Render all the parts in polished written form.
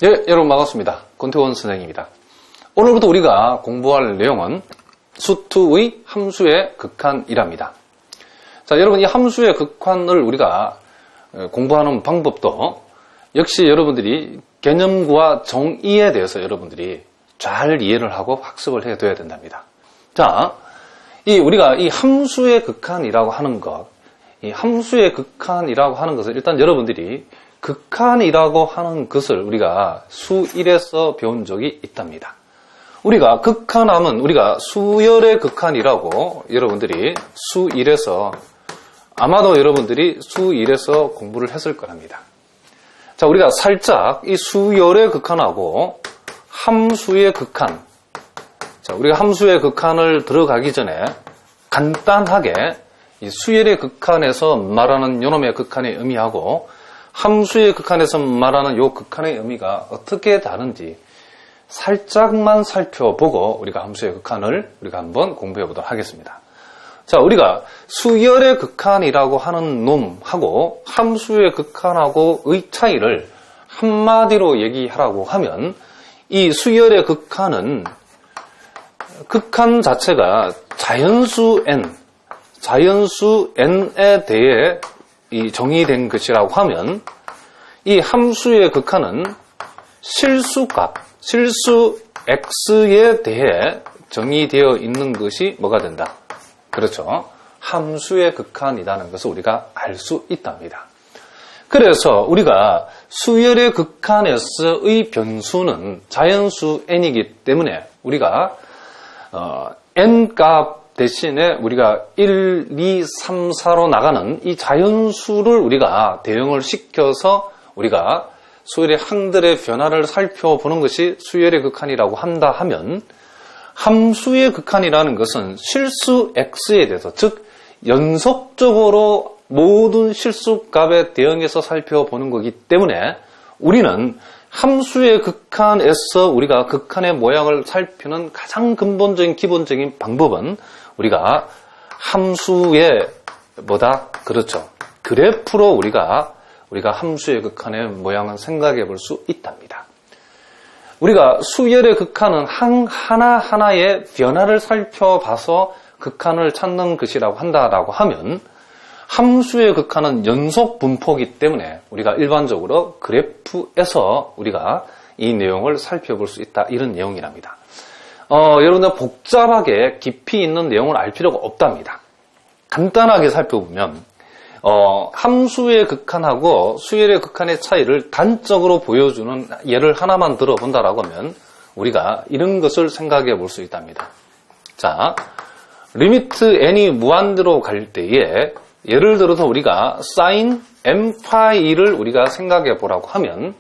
예, 여러분 반갑습니다. 권태원 선생입니다. 오늘부터 우리가 공부할 내용은 수2의 함수의 극한이랍니다. 자, 여러분 이 함수의 극한을 우리가 공부하는 방법도 역시 여러분들이 개념과 정의에 대해서 여러분들이 잘 이해를 하고 학습을 해둬야 된답니다. 자, 우리가 이 함수의 극한이라고 하는 것, 이 함수의 극한이라고 하는 것을 일단 여러분들이 극한이라고 하는 것을 우리가 수1에서 배운 적이 있답니다. 우리가 극한하면 우리가 수열의 극한이라고 여러분들이 수1에서 아마도 여러분들이 수1에서 공부를 했을 거랍니다. 자, 우리가 살짝 이 수열의 극한하고 함수의 극한, 자, 우리가 함수의 극한을 들어가기 전에 간단하게 이 수열의 극한에서 말하는 요놈의 극한의 의미하고 함수의 극한에서 말하는 요 극한의 의미가 어떻게 다른지 살짝만 살펴보고 우리가 함수의 극한을 우리가 한번 공부해 보도록 하겠습니다. 자, 우리가 수열의 극한이라고 하는 놈하고 함수의 극한하고의 차이를 한마디로 얘기하라고 하면 이 수열의 극한은 극한 자체가 자연수 n에 대해 이 정의된 것이라고 하면 이 함수의 극한은 실수값, 실수 x에 대해 정의되어 있는 것이 뭐가 된다? 그렇죠. 함수의 극한이라는 것을 우리가 알 수 있답니다. 그래서 우리가 수열의 극한에서의 변수는 자연수 n이기 때문에 우리가 n 값 대신에 우리가 1, 2, 3, 4로 나가는 이 자연수를 우리가 대응을 시켜서 우리가 수열의 항들의 변화를 살펴보는 것이 수열의 극한이라고 한다 하면 함수의 극한이라는 것은 실수 x에 대해서, 즉 연속적으로 모든 실수값에 대응해서 살펴보는 거기 때문에 우리는 함수의 극한에서 우리가 극한의 모양을 살피는 가장 근본적인 기본적인 방법은 우리가 함수의 그렇죠. 그래프로 우리가 함수의 극한의 모양을 생각해 볼 수 있답니다. 우리가 수열의 극한은 하나하나의 변화를 살펴봐서 극한을 찾는 것이라고 한다라고 하면 함수의 극한은 연속 분포이기 때문에 우리가 일반적으로 그래프에서 우리가 이 내용을 살펴볼 수 있다, 이런 내용이랍니다. 여러분들 복잡하게 깊이 있는 내용을 알 필요가 없답니다. 간단하게 살펴보면 함수의 극한하고 수열의 극한의 차이를 단적으로 보여주는 예를 하나만 들어본다라고 하면 우리가 이런 것을 생각해 볼 수 있답니다. 자, 리미트 n이 무한대로 갈 때에 예를 들어서 우리가 sin m파이를 우리가 생각해 보라고 하면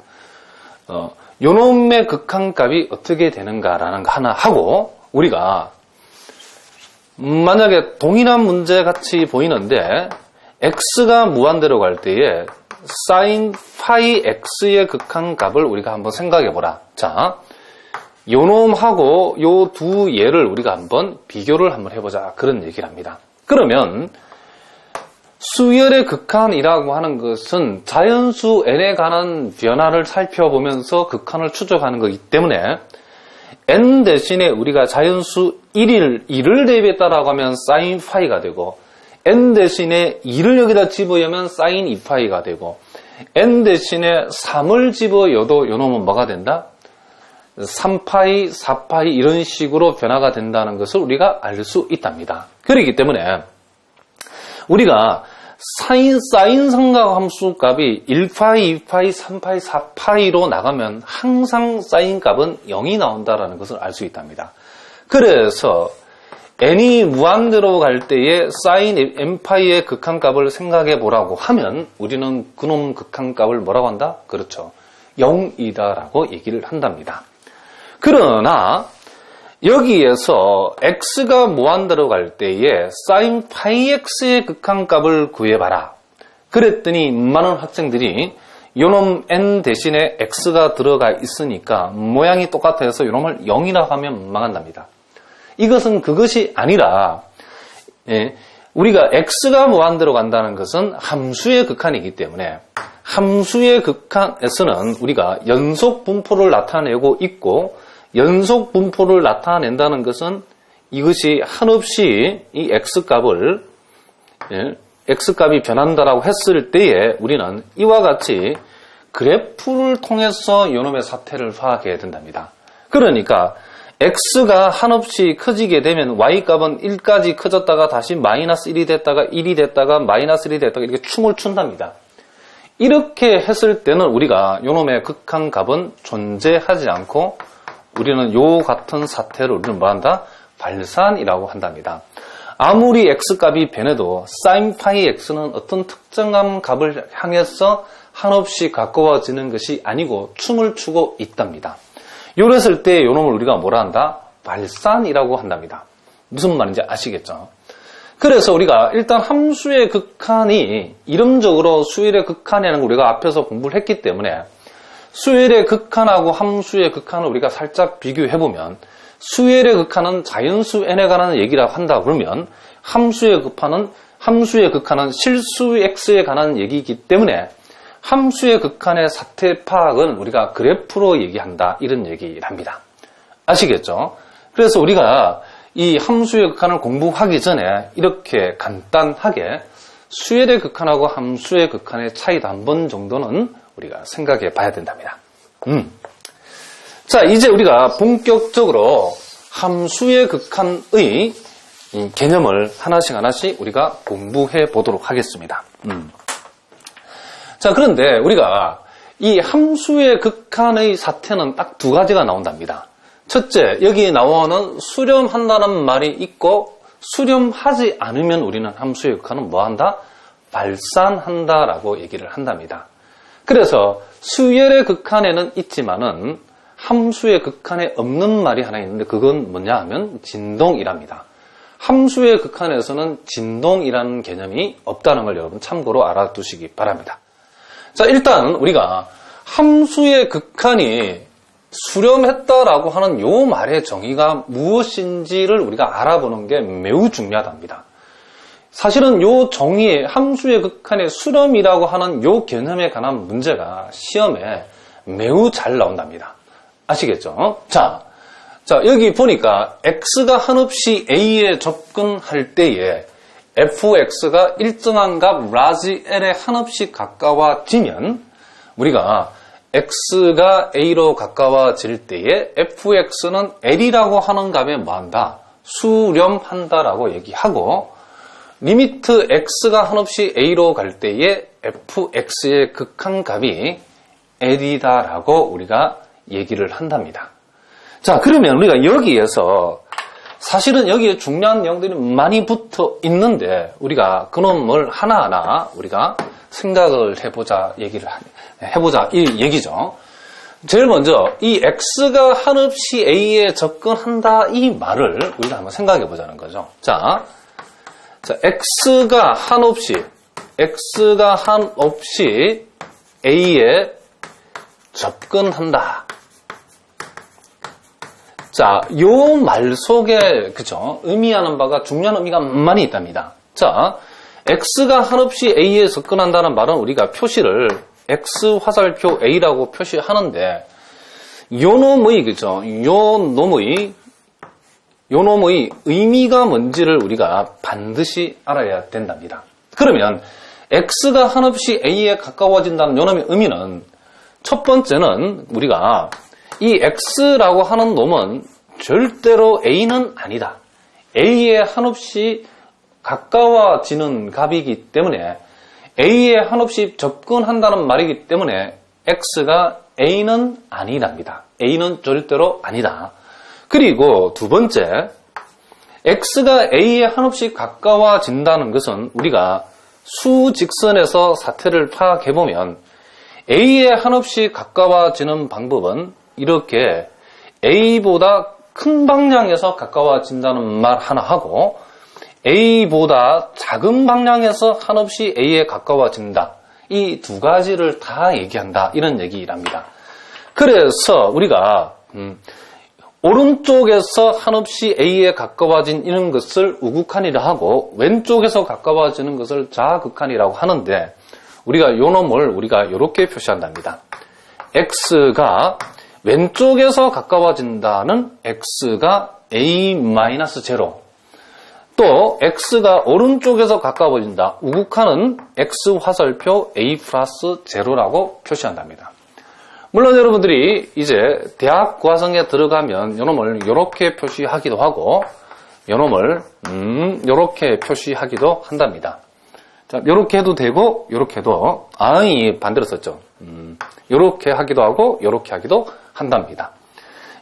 요놈의 극한값이 어떻게 되는가라는 거 하나 하고, 우리가 만약에 동일한 문제 같이 보이는데 x가 무한대로 갈 때에 sin 파이 x의 극한값을 우리가 한번 생각해 보라. 자, 요놈하고 요 두 예를 우리가 한번 비교를 한번 해보자, 그런 얘기를 합니다. 그러면 수열의 극한이라고 하는 것은 자연수 n에 관한 변화를 살펴보면서 극한을 추적하는 거기 때문에 n 대신에 우리가 자연수 1을 대입했다라고 하면 sin 파이가 되고, n 대신에 2를 여기다 집어넣으면 sin 2파이가 되고, n 대신에 3을 집어넣어도 요놈은 뭐가 된다? 3파이, 4파이 이런 식으로 변화가 된다는 것을 우리가 알 수 있답니다. 그렇기 때문에 우리가 사인 삼각함수 값이 1파이, 2파이, 3파이, 4파이로 나가면 항상 사인 값은 0이 나온다는 것을 알 수 있답니다. 그래서 n이 무한대로 갈 때에 사인 m파이의 극한값을 생각해 보라고 하면 우리는 그놈 극한값을 뭐라고 한다? 그렇죠. 0이다라고 얘기를 한답니다. 그러나 여기에서 x가 무한대로 갈 때에 sin 파이 x의 극한값을 구해봐라. 그랬더니 많은 학생들이 요놈 n 대신에 x가 들어가 있으니까 모양이 똑같아서 요놈을 0이라고 하면 망한답니다. 이것은 그것이 아니라 우리가 x가 무한대로 간다는 것은 함수의 극한이기 때문에 함수의 극한에서는 우리가 연속 분포를 나타내고 있고, 연속 분포를 나타낸다는 것은 이것이 한없이 이 x값을, x값이 변한다라고 했을 때에 우리는 이와 같이 그래프를 통해서 이놈의 사태를 파악해야 된답니다. 그러니까 x가 한없이 커지게 되면 y값은 1까지 커졌다가 다시 마이너스 1이 됐다가 1이 됐다가 마이너스 1이 됐다가 이렇게 춤을 춘답니다. 이렇게 했을 때는 우리가 이놈의 극한값은 존재하지 않고 우리는 요 같은 사태를 우리는 뭐한다? 발산이라고 한답니다. 아무리 x값이 변해도 sin 파이 x는 어떤 특정한 값을 향해서 한없이 가까워지는 것이 아니고 춤을 추고 있답니다. 이랬을 때 이놈을 우리가 뭐라 한다? 발산이라고 한답니다. 무슨 말인지 아시겠죠? 그래서 우리가 일단 함수의 극한이 이름적으로 수열의 극한이라는 걸 우리가 앞에서 공부를 했기 때문에 수열의 극한하고 함수의 극한을 우리가 살짝 비교해보면 수열의 극한은 자연수 n에 관한 얘기라고 한다 그러면 함수의 극한은 실수 x에 관한 얘기이기 때문에 함수의 극한의 사태 파악은 우리가 그래프로 얘기한다 이런 얘기를 합니다. 아시겠죠? 그래서 우리가 이 함수의 극한을 공부하기 전에 이렇게 간단하게 수열의 극한하고 함수의 극한의 차이도 한 번 정도는 우리가 생각해 봐야 된답니다. 자, 이제 우리가 본격적으로 함수의 극한의 개념을 하나씩 우리가 공부해 보도록 하겠습니다. 자, 그런데 우리가 이 함수의 극한의 사태는 딱 두 가지가 나온답니다. 첫째, 여기 나오는 수렴한다는 말이 있고 수렴하지 않으면 우리는 함수의 극한은 뭐한다? 발산한다라고 얘기를 한답니다. 그래서 수열의 극한에는 있지만은 함수의 극한에 없는 말이 하나 있는데 그건 뭐냐 하면 진동이랍니다. 함수의 극한에서는 진동이라는 개념이 없다는 걸 여러분 참고로 알아두시기 바랍니다. 자, 일단 우리가 함수의 극한이 수렴했다라고 하는 요 말의 정의가 무엇인지를 우리가 알아보는 게 매우 중요하답니다. 사실은 요 정의의 함수의 극한의 수렴이라고 하는 요 개념에 관한 문제가 시험에 매우 잘 나온답니다. 아시겠죠? 자, 여기 보니까 x가 한없이 a에 접근할 때에 fx가 일정한 값 라지 l에 한없이 가까워지면 우리가 x가 a로 가까워질 때에 fx는 l이라고 하는 값에 뭐한다? 수렴한다라고 얘기하고 리미트 x가 한없이 a로 갈 때에 fx의 극한값이 l이다라고 우리가 얘기를 한답니다. 자, 그러면 우리가 여기에서 사실은 여기에 중요한 내용들이 많이 붙어 있는데 우리가 그놈을 하나하나 우리가 생각을 해보자 이 얘기죠. 제일 먼저 이 x가 한없이 a에 접근한다 이 말을 우리가 한번 생각해 보자는 거죠. 자, x가 한없이 a에 접근한다. 자, 요 말 속에 그죠? 의미하는 바가 중요한 의미가 많이 있답니다. 자, x가 한없이 a에 접근한다는 말은 우리가 표시를 x 화살표 a라고 표시하는데 요 놈의 그죠? 요 놈의 의미가 뭔지를 우리가 반드시 알아야 된답니다. 그러면 x가 한없이 a에 가까워진다는 요 놈의 의미는 첫 번째는 우리가 이 x라고 하는 놈은 절대로 a는 아니다. a에 한없이 가까워지는 값이기 때문에 a에 한없이 접근한다는 말이기 때문에 x가 a는 아니랍니다. a는 절대로 아니다. 그리고 두 번째, x가 a에 한없이 가까워진다는 것은 우리가 수직선에서 사태를 파악해보면 a에 한없이 가까워지는 방법은 이렇게 a보다 큰 방향에서 가까워진다는 말 하나 하고 a보다 작은 방향에서 한없이 a에 가까워진다. 이 두 가지를 다 얘기한다. 이런 얘기랍니다. 그래서 우리가 오른쪽에서 한없이 a에 가까워진 이런 것을 우극한이라 하고 왼쪽에서 가까워지는 것을 좌극한이라고 하는데 우리가 요 놈을 우리가 이렇게 표시한답니다. x가 왼쪽에서 가까워진다는 x가 a-0, 또 x가 오른쪽에서 가까워진다. 우극한은 x 화살표 a 플러스 0라고 표시한답니다. 물론 여러분들이 이제 대학 과정에 들어가면 요놈을 이렇게 표시하기도 하고 요놈을 이렇게 표시하기도 한답니다. 자, 요렇게 해도 되고 요렇게 해도 반대로 썼죠. 요렇게 하기도 하고 요렇게 하기도 한답니다.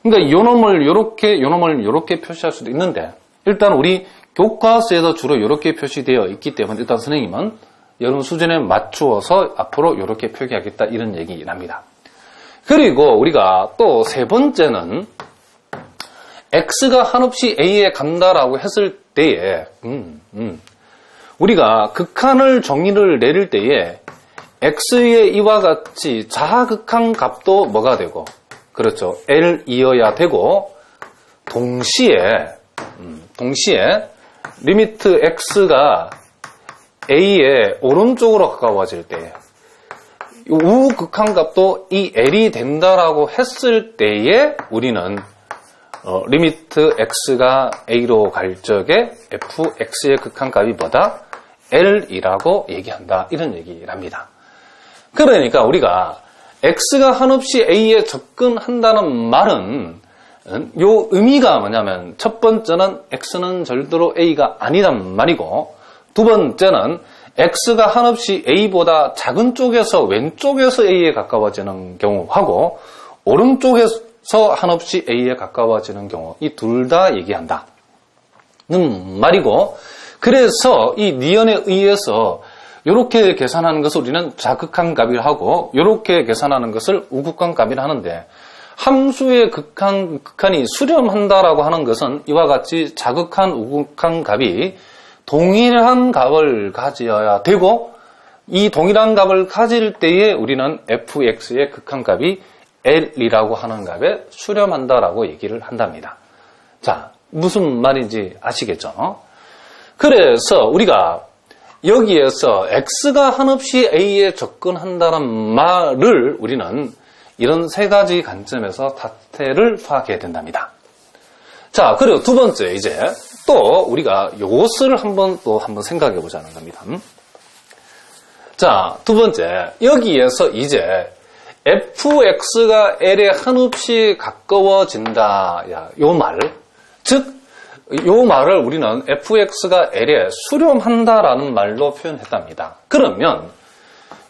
그러니까 요놈을 요렇게 표시할 수도 있는데 일단 우리 교과서에서 주로 이렇게 표시되어 있기 때문에 일단 선생님은 여러분 수준에 맞추어서 앞으로 이렇게 표기하겠다 이런 얘기랍니다. 그리고 우리가 또 세 번째는 x가 한없이 a에 간다라고 했을 때에 우리가 극한을 정의를 내릴 때에 x의 이와 같이 자극한 값도 뭐가 되고 그렇죠. L이어야 되고 동시에 리미트 x가 a의 오른쪽으로 가까워질 때 우극한 값도 이 L이 된다라고 했을 때에 우리는 리미트 x가 a로 갈 적에 fx의 극한 값이 뭐다? L이라고 얘기한다. 이런 얘기랍니다. 그러니까 우리가 x가 한없이 a에 접근한다는 말은 요 의미가 뭐냐면 첫 번째는 x는 절대로 a가 아니란 말이고 두 번째는 x가 한없이 a보다 작은 쪽에서 왼쪽에서 a에 가까워지는 경우하고 오른쪽에서 한없이 a에 가까워지는 경우 이 둘 다 얘기한다는 말이고 그래서 이 니은에 의해서 이렇게 계산하는 것을 우리는 자극한 값이라 하고 이렇게 계산하는 것을 우극한 값이라 하는데 함수의 극한이 수렴한다라고 하는 것은 이와 같이 자극한 우극한 값이 동일한 값을 가져야 되고 이 동일한 값을 가질 때에 우리는 fx의 극한값이 L이라고 하는 값에 수렴한다라고 얘기를 한답니다. 자, 무슨 말인지 아시겠죠? 그래서 우리가 여기에서 x가 한없이 a에 접근한다는 말을 우리는 이런 세 가지 관점에서 다태를 파악해야 된답니다. 자, 그리고 두 번째 이제 또 우리가 이것을 한번 생각해 보자는 겁니다. 자, 두 번째 여기에서 이제 fx가 L에 한없이 가까워진다. 요 말, 즉 요 말을 우리는 fx가 L에 수렴한다라는 말로 표현했답니다. 그러면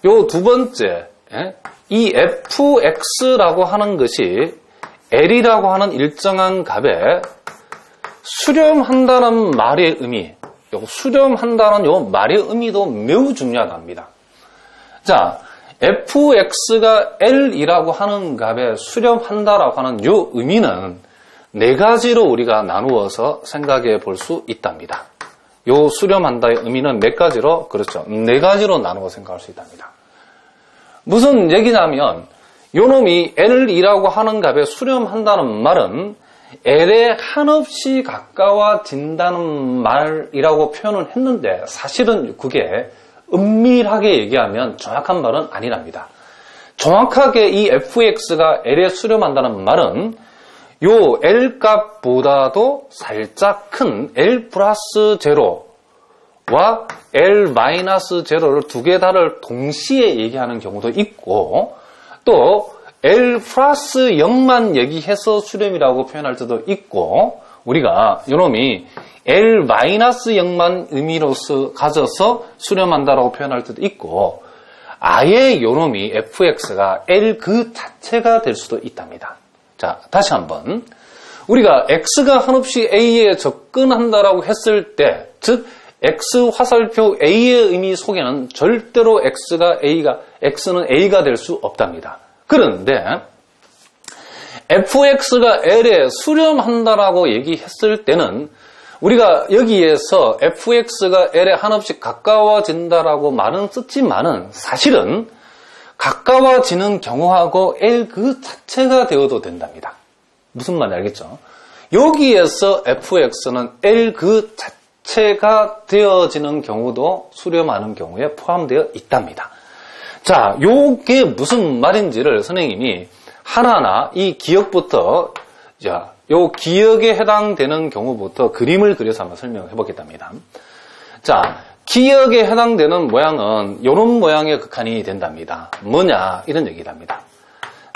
요 두 번째 이 fx라고 하는 것이 L이라고 하는 일정한 값에 수렴한다는 말의 의미, 수렴한다는 요 말의 의미도 매우 중요하답니다. 자, fx가 L이라고 하는 값에 수렴한다라고 하는 요 의미는 네 가지로 우리가 나누어서 생각해 볼 수 있답니다. 요 수렴한다의 의미는 몇 가지로? 그렇죠. 네 가지로 나누어 생각할 수 있답니다. 무슨 얘기냐면 요 놈이 L이라고 하는 값에 수렴한다는 말은 L에 한없이 가까워진다는 말이라고 표현을 했는데 사실은 그게 은밀하게 얘기하면 정확한 말은 아니랍니다. 정확하게 이 fx가 L에 수렴한다는 말은 요 L 값보다도 살짝 큰 L 플러스 제로와 L 마이너스 제로를 두 개 다를 동시에 얘기하는 경우도 있고 또 L 플러스 0만 얘기해서 수렴이라고 표현할 때도 있고 우리가 요놈이 L 마이너스 0만 의미로서 가져서 수렴한다라고 표현할 때도 있고 아예 요놈이 fx가 L 그 자체가 될 수도 있답니다. 자, 다시 한번 우리가 x가 한없이 a에 접근한다라고 했을 때 즉 x 화살표 a의 의미 속에는 절대로 x는 a가 될 수 없답니다. 그런데 fx가 L에 수렴한다라고 얘기했을 때는 우리가 여기에서 fx가 L에 한없이 가까워진다라고 말은 썼지만은 사실은 가까워지는 경우하고 L 그 자체가 되어도 된답니다. 무슨 말인지 알겠죠? 여기에서 fx는 L 그 자체가 되어지는 경우도 수렴하는 경우에 포함되어 있답니다. 자, 요게 무슨 말인지를 선생님이 하나하나 이 기억부터, 자, 요 기억에 해당되는 경우부터 그림을 그려서 한번 설명해 보겠답니다. 자, 기억에 해당되는 모양은 요런 모양의 극한이 된답니다. 뭐냐? 이런 얘기를 합니다.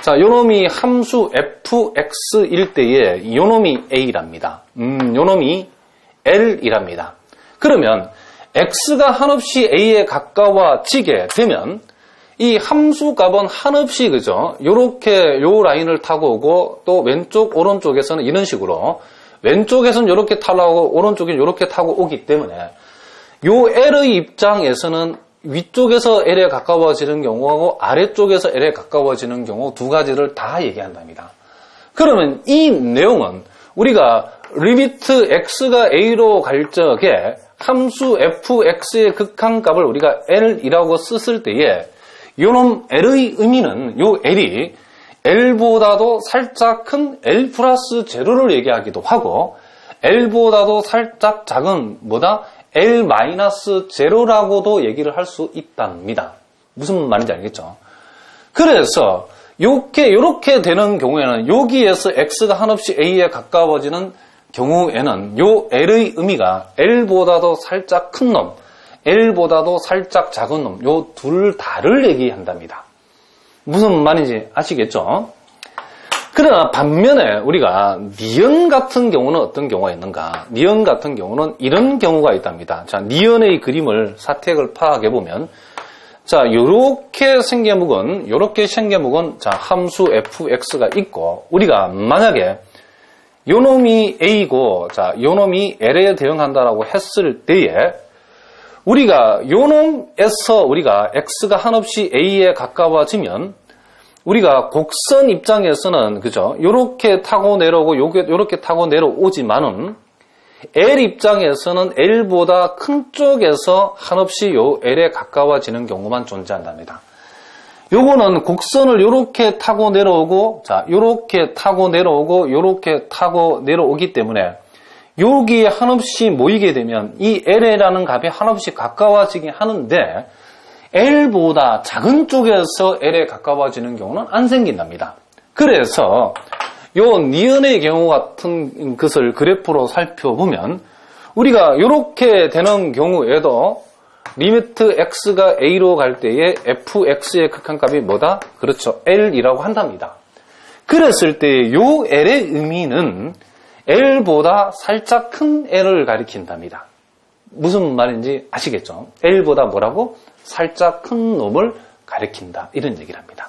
자, 요놈이 함수 fx일 때에 요놈이 a랍니다. 요놈이 l이랍니다. 그러면 x가 한없이 a에 가까워지게 되면 이 함수 값은 한없이 그죠? 요렇게 요 라인을 타고 오고 또 왼쪽 오른쪽에서는 이런 식으로 왼쪽에서는 요렇게 타고 오른쪽에 요렇게 타고 오기 때문에 요 L의 입장에서는 위쪽에서 L에 가까워지는 경우하고 아래쪽에서 L에 가까워지는 경우 두 가지를 다 얘기한답니다. 그러면 이 내용은 우리가 리미트 x가 a로 갈 적에 함수 fx의 극한값을 우리가 L이라고 썼을 때에 요놈 L의 의미는 요 L이 L보다도 살짝 큰 L 플러스 제로를 얘기하기도 하고 L보다도 살짝 작은 뭐다? L 마이너스 제로라고도 얘기를 할 수 있답니다. 무슨 말인지 알겠죠? 그래서 요렇게 되는 경우에는 여기에서 X가 한없이 A에 가까워지는 경우에는 요 L의 의미가 L보다도 살짝 큰 놈, L보다도 살짝 작은 놈, 요 둘 다를 얘기한답니다. 무슨 말인지 아시겠죠? 그러나 반면에 우리가 니은 같은 경우는 어떤 경우가 있는가? 니은 같은 경우는 이런 경우가 있답니다. 자, 니은의 그림을 사택을 파악해 보면 자, 요렇게 생겨묵은 자, 함수 fx가 있고 우리가 만약에 요놈이 a고 자, 요놈이 l에 대응한다라고 했을 때에 우리가 요놈에서 우리가 x가 한없이 a에 가까워지면 우리가 곡선 입장에서는 그죠? 요렇게 타고 내려오고 요렇게 타고 내려오지만은 L 입장에서는 L보다 큰 쪽에서 한없이 요 L에 가까워지는 경우만 존재한답니다. 요거는 곡선을 요렇게 타고 내려오고 자, 요렇게 타고 내려오고 요렇게 타고 내려오기 때문에 여기에 한없이 모이게 되면 이 L이라는 값이 한없이 가까워지긴 하는데 L보다 작은 쪽에서 L에 가까워지는 경우는 안 생긴답니다. 그래서 요 니은의 경우 같은 것을 그래프로 살펴보면 우리가 이렇게 되는 경우에도 리미트 x가 a로 갈 때에 fx의 극한값이 뭐다? 그렇죠. L이라고 한답니다. 그랬을 때 요 L의 의미는 L보다 살짝 큰 L을 가리킨답니다. 무슨 말인지 아시겠죠? L보다 뭐라고? 살짝 큰 놈을 가리킨다. 이런 얘기를 합니다.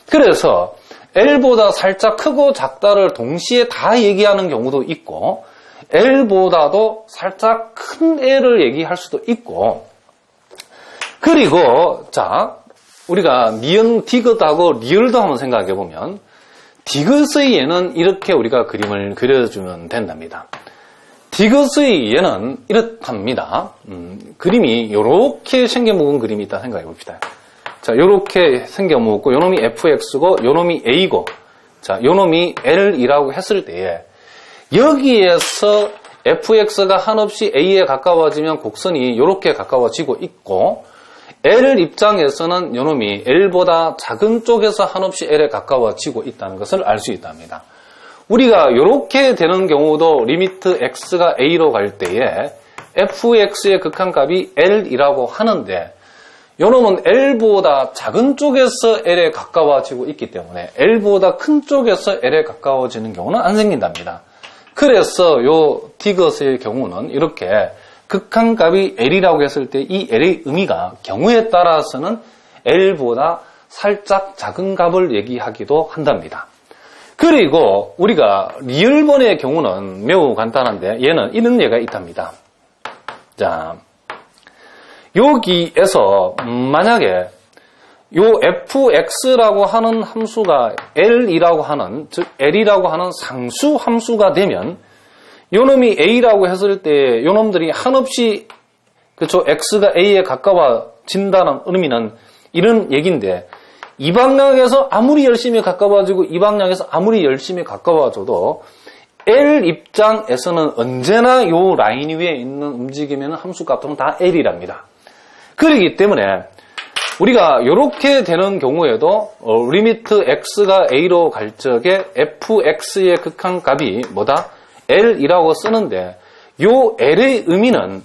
그래서 L보다 살짝 크고 작다를 동시에 다 얘기하는 경우도 있고 L보다도 살짝 큰 L을 얘기할 수도 있고 그리고 자 우리가 니은 디귿하고 리을도 한번 생각해 보면 디귿의 얘는 이렇게 우리가 그림을 그려주면 된답니다. 디귿의 얘는 이렇답니다. 그림이 이렇게 생겨먹은 그림이 있다 생각해 봅시다. 자, 이렇게 생겨먹고 요놈이 fx고 요놈이 a고 자, 요놈이 l이라고 했을 때에 여기에서 fx가 한없이 a에 가까워지면 곡선이 이렇게 가까워지고 있고 L 입장에서는 요놈이 L보다 작은 쪽에서 한없이 L에 가까워지고 있다는 것을 알 수 있답니다. 우리가 이렇게 되는 경우도 리미트 x가 a로 갈 때에 fx의 극한값이 L이라고 하는데 요놈은 L보다 작은 쪽에서 L에 가까워지고 있기 때문에 L보다 큰 쪽에서 L에 가까워지는 경우는 안 생긴답니다. 그래서 요 디귿의 경우는 이렇게 극한값이 L이라고 했을 때 이 L의 의미가 경우에 따라서는 L보다 살짝 작은 값을 얘기하기도 한답니다. 그리고 우리가 리을번의 경우는 매우 간단한데 얘는 이런 예가 있답니다. 자, 여기에서 만약에 요 fx라고 하는 함수가 L이라고 하는 즉 L이라고 하는 상수 함수가 되면 요놈이 A라고 했을 때 요놈들이 한없이 그쵸 X가 A에 가까워진다는 의미는 이런 얘기인데 이 방향에서 아무리 열심히 가까워지고 이 방향에서 아무리 열심히 가까워져도 L 입장에서는 언제나 요 라인 위에 있는 움직임에는 함수 값은 다 L이랍니다. 그렇기 때문에 우리가 이렇게 되는 경우에도 리미트 x가 a로 갈 적에 fx의 극한값이 뭐다? l이라고 쓰는데 요 l의 의미는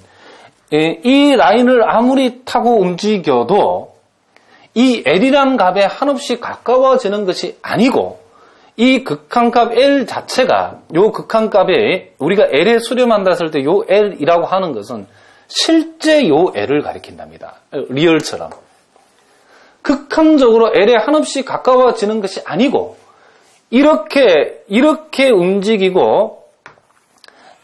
이 라인을 아무리 타고 움직여도 이 l이라는 값에 한없이 가까워지는 것이 아니고 이 극한값 l 자체가 요 극한값에 우리가 l에 수렴한다 했을 때 요 l이라고 하는 것은 실제 요 l을 가리킨답니다. 리얼처럼. 극한적으로 l에 한없이 가까워지는 것이 아니고 이렇게 움직이고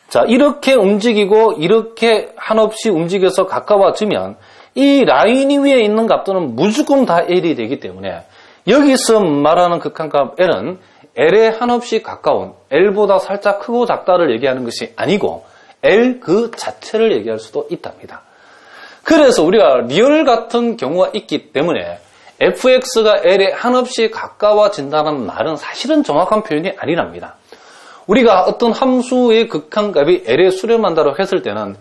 자, 이렇게 움직이고 이렇게 한없이 움직여서 가까워지면 이 라인 위에 있는 값들은 무조건 다 L이 되기 때문에 여기서 말하는 극한값 L은 L에 한없이 가까운 L보다 살짝 크고 작다를 얘기하는 것이 아니고 L 그 자체를 얘기할 수도 있답니다. 그래서 우리가 리얼 같은 경우가 있기 때문에 fx가 L에 한없이 가까워진다는 말은 사실은 정확한 표현이 아니랍니다. 우리가 어떤 함수의 극한값이 L에 수렴한다고 했을 때는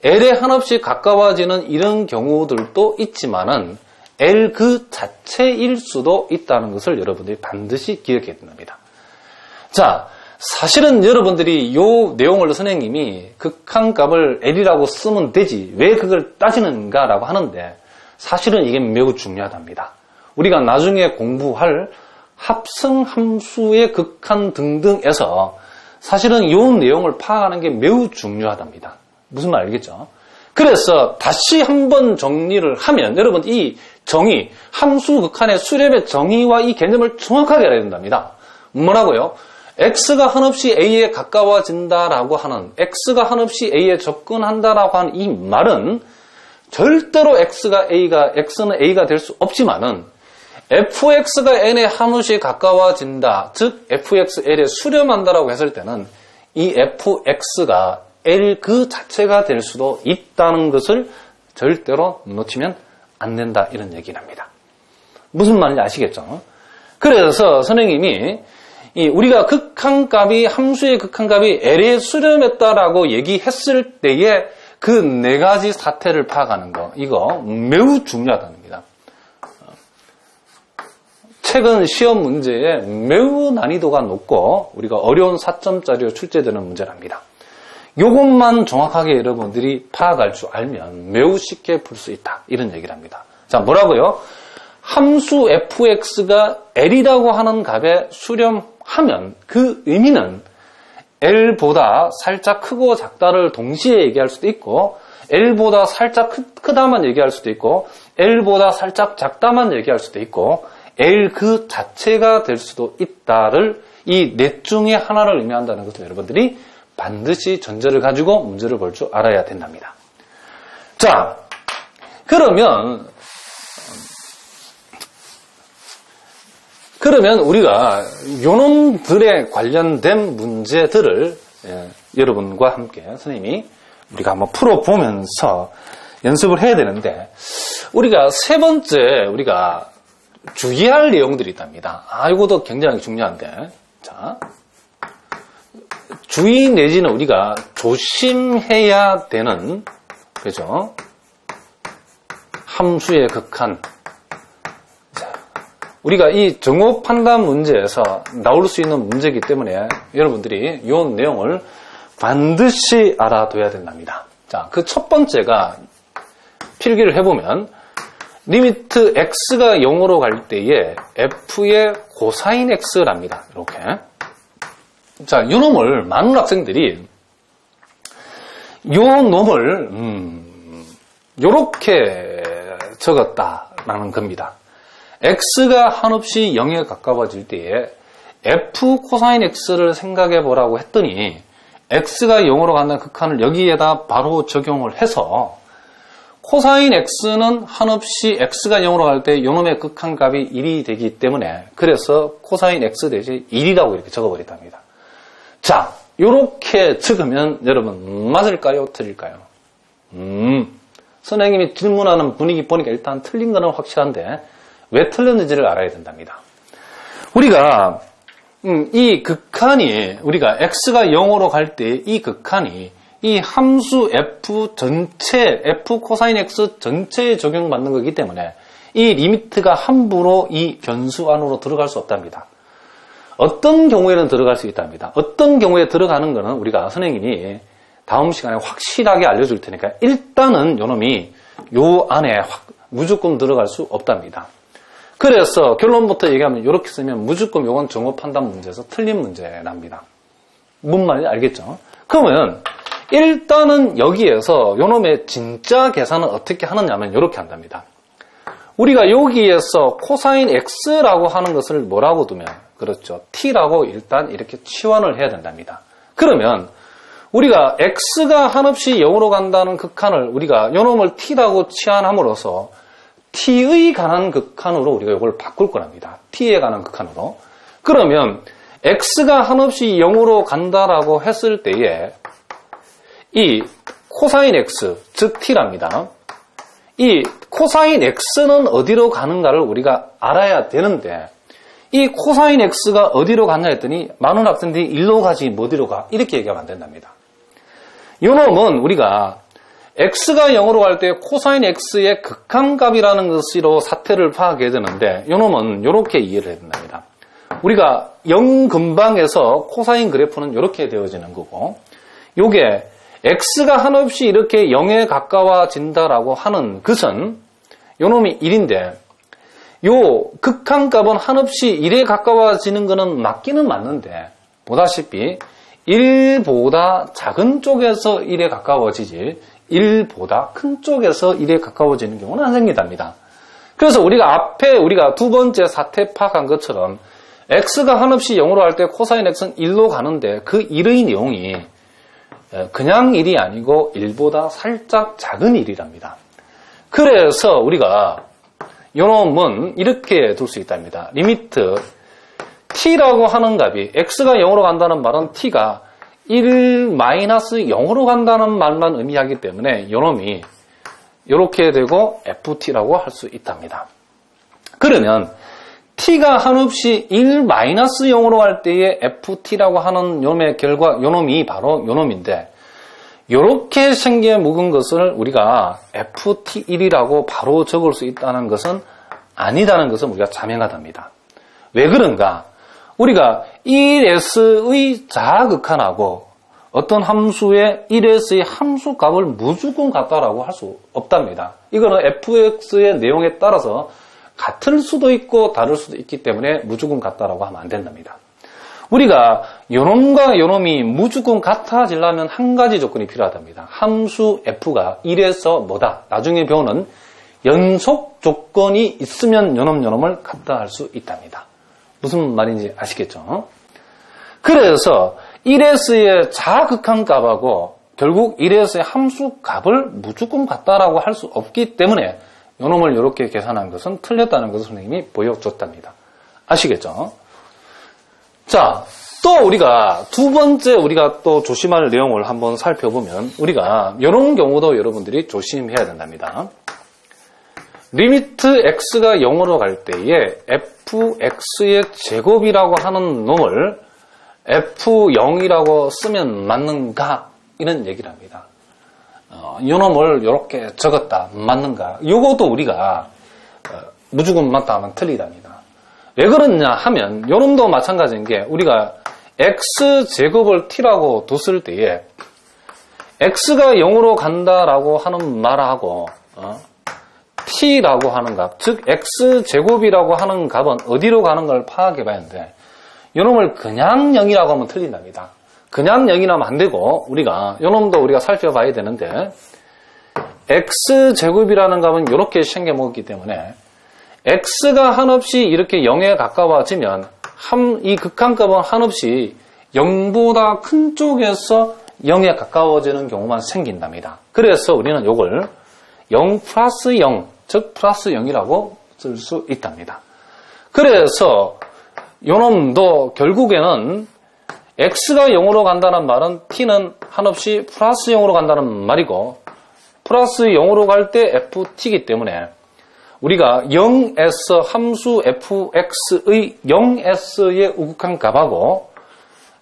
L에 한없이 가까워지는 이런 경우들도 있지만은 L 그 자체일 수도 있다는 것을 여러분들이 반드시 기억해야 됩니다. 자, 사실은 여러분들이 이 내용을 선생님이 극한값을 L이라고 쓰면 되지 왜 그걸 따지는가라고 하는데 사실은 이게 매우 중요하답니다. 우리가 나중에 공부할 합성함수의 극한 등등에서 사실은 이 내용을 파악하는 게 매우 중요하답니다. 무슨 말 알겠죠? 그래서 다시 한번 정리를 하면 여러분 이 정의, 함수 극한의 수렴의 정의와 이 개념을 정확하게 알아야 된답니다. 뭐라고요? x가 한없이 a에 가까워진다라고 하는 x가 한없이 a에 접근한다라고 하는 이 말은 절대로 x는 a가 될 수 없지만은 fx가 n에 한없이 가까워진다. 즉 fx l에 수렴한다라고 했을 때는 이 fx가 l 그 자체가 될 수도 있다는 것을 절대로 놓치면 안 된다 이런 얘기랍니다. 무슨 말인지 아시겠죠? 그래서 선생님이 우리가 극한값이 함수의 극한값이 l에 수렴했다라고 얘기했을 때에 그 네 가지 사태를 파악하는 거 이거 매우 중요하답니다. 최근 시험 문제에 매우 난이도가 높고 우리가 어려운 4점짜리로 출제되는 문제랍니다. 이것만 정확하게 여러분들이 파악할 줄 알면 매우 쉽게 풀 수 있다. 이런 얘기를 합니다. 자, 뭐라고요? 함수 fx가 l이라고 하는 값에 수렴하면 그 의미는 l보다 살짝 크고 작다를 동시에 얘기할 수도 있고 l보다 살짝 크다만 얘기할 수도 있고 l보다 살짝 작다만 얘기할 수도 있고 L 그 자체가 될 수도 있다를 이 넷 중에 하나를 의미한다는 것을 여러분들이 반드시 전제를 가지고 문제를 볼 줄 알아야 된답니다. 자, 그러면 우리가 요놈들에 관련된 문제들을 여러분과 함께 선생님이 우리가 한번 풀어보면서 연습을 해야 되는데 우리가 세 번째 우리가 주의할 내용들이 있답니다. 이것도 굉장히 중요한데 자, 주의 내지는 우리가 조심해야 되는 그죠? 함수의 극한. 자, 우리가 이 정오 판단 문제에서 나올 수 있는 문제이기 때문에 여러분들이 이 내용을 반드시 알아둬야 된답니다. 자, 그 첫 번째가 필기를 해보면 리미트 x가 0으로 갈 때에 f의 코사인 x랍니다. 이렇게. 자, 이 놈을 많은 학생들이 이 놈을 이렇게 적었다라는 겁니다. x가 한없이 0에 가까워질 때에 f 코사인 x를 생각해 보라고 했더니 x가 0으로 간다는 극한을 여기에다 바로 적용을 해서 코사인 x는 한없이 x가 0으로 갈 때 요놈의 극한값이 1이 되기 때문에 그래서 코사인 x 대신 1이라고 이렇게 적어버렸답니다. 자, 이렇게 적으면 여러분 맞을까요? 틀릴까요? 선생님이 질문하는 분위기 보니까 일단 틀린 거는 확실한데 왜 틀렸는지를 알아야 된답니다. 우리가 이 극한이 우리가 x가 0으로 갈 때 이 극한이 이 함수 f 전체, f 코사인 x 전체에 적용받는 거기 때문에 이 리미트가 함부로 이 변수 안으로 들어갈 수 없답니다. 어떤 경우에는 들어갈 수 있답니다. 어떤 경우에 들어가는 거는 우리가 선생님이 다음 시간에 확실하게 알려줄 테니까 일단은 요놈이 요 안에 무조건 들어갈 수 없답니다. 그래서 결론부터 얘기하면 이렇게 쓰면 무조건 요건 정오 판단 문제에서 틀린 문제랍니다. 뭔 말인지 알겠죠? 그러면 일단은 여기에서 요놈의 진짜 계산은 어떻게 하느냐면 이렇게 한답니다. 우리가 여기에서 코사인 x라고 하는 것을 뭐라고 두면 그렇죠. t라고 일단 이렇게 치환을 해야 된답니다. 그러면 우리가 x가 한없이 0으로 간다는 극한을 우리가 요놈을 t라고 치환함으로써 t의 관한 극한으로 우리가 이걸 바꿀 거랍니다. t에 관한 극한으로. 그러면 x가 한없이 0으로 간다라고 했을 때에 이 코사인 x, 즉 t랍니다. 이 코사인 x는 어디로 가는가를 우리가 알아야 되는데 이 코사인 x가 어디로 갔냐 했더니 많은 학생들이 일로 가지 어디로 가 이렇게 얘기하면 안 된답니다. 요놈은 우리가 x가 0으로 갈 때 코사인 x의 극한값이라는 것으로 사태를 파악해야 되는데 요놈은 이렇게 이해를 해야 된답니다. 우리가 0 근방에서 코사인 그래프는 이렇게 되어지는 거고 요게 x가 한없이 이렇게 0에 가까워진다라고 하는 것은 요놈이 1인데 요 극한값은 한없이 1에 가까워지는 거는 맞기는 맞는데 보다시피 1보다 작은 쪽에서 1에 가까워지지 1보다 큰 쪽에서 1에 가까워지는 경우는 안 생긴답니다. 그래서 우리가 앞에 우리가 두 번째 사태 파악한 것처럼 x가 한없이 0으로 할 때 코사인 x는 1로 가는데 그 1의 내용이 그냥 1이 아니고 1보다 살짝 작은 1이랍니다. 그래서 우리가 요놈은 이렇게 둘 수 있답니다. 리미트 t라고 하는 값이 x가 0으로 간다는 말은 t가 1-0으로 간다는 말만 의미하기 때문에 요놈이 이렇게 되고 ft라고 할 수 있답니다. 그러면 t가 한없이 1-0으로 갈 때의 ft라고 하는 요놈의 결과, 요놈이 바로 요놈인데 이렇게 생겨 묵은 것을 우리가 ft1이라고 바로 적을 수 있다는 것은 아니다는 것을 우리가 자명하답니다. 왜 그런가? 우리가 1s의 자극한하고 어떤 함수의 1s의 함수값을 무조건 같다라고 할 수 없답니다. 이거는 fx의 내용에 따라서 같을 수도 있고 다를 수도 있기 때문에 무조건 같다라고 하면 안 된답니다. 우리가 요놈과 요놈이 무조건 같아지려면 한 가지 조건이 필요하답니다. 함수 f가 1에서 뭐다? 나중에 배우는 연속 조건이 있으면 요놈을 같다 할 수 있답니다. 무슨 말인지 아시겠죠? 그래서 1s의 자극한 값하고 결국 1s의 함수 값을 무조건 같다라고 할 수 없기 때문에 요놈을 이렇게 계산한 것은 틀렸다는 것을 선생님이 보여줬답니다. 아시겠죠? 자, 또 우리가 두 번째 우리가 또 조심할 내용을 한번 살펴보면 우리가 이런 경우도 여러분들이 조심해야 된답니다. 리미트 x가 0으로 갈 때에 fx의 제곱이라고 하는 놈을 f0이라고 쓰면 맞는가? 이런 얘기를 합니다. 이 놈을 이렇게 적었다. 맞는가? 이것도 우리가 무조건 맞다 하면 틀리답니다. 왜 그러냐 하면 이 놈도 마찬가지인 게 우리가 x제곱을 t라고 뒀을 때에 x가 0으로 간다라고 하는 말하고 t라고 하는 값, 즉 x제곱이라고 하는 값은 어디로 가는 걸 파악해 봐야 하는데 이놈을 그냥 0이라고 하면 틀린답니다. 그냥 0이라면 안 되고 우리가 이놈도 우리가 살펴봐야 되는데 x제곱이라는 값은 이렇게 생겨 먹었기 때문에 x가 한없이 이렇게 0에 가까워지면 이 극한값은 한없이 0보다 큰 쪽에서 0에 가까워지는 경우만 생긴답니다. 그래서 우리는 이걸 0 플러스 0, 즉 플러스 0이라고 쓸 수 있답니다. 그래서 요놈도 결국에는 x가 0으로 간다는 말은 t는 한없이 플러스 0으로 간다는 말이고 플러스 0으로 갈 때 ft이기 때문에 우리가 0s 함수 fx의 0s의 우극한 값하고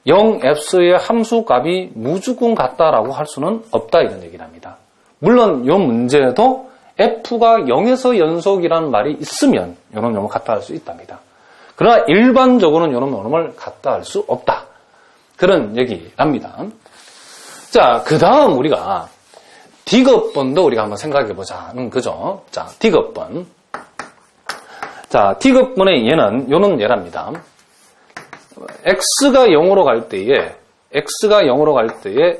0f의 함수 값이 무조건 같다라고 할 수는 없다 이런 얘기를 합니다. 물론 이 문제도 f가 0에서 연속이라는 말이 있으면 요놈 요놈을 갖다 할 수 있답니다. 그러나 일반적으로는 요놈 요놈을 갖다 할 수 없다. 그런 얘기랍니다. 자, 그 다음 우리가 디귿번도 우리가 한번 생각해 보자는 거죠. 자, 디귿번. 자, 디귿번의 얘는 요런 예랍니다. x가 0으로 갈 때에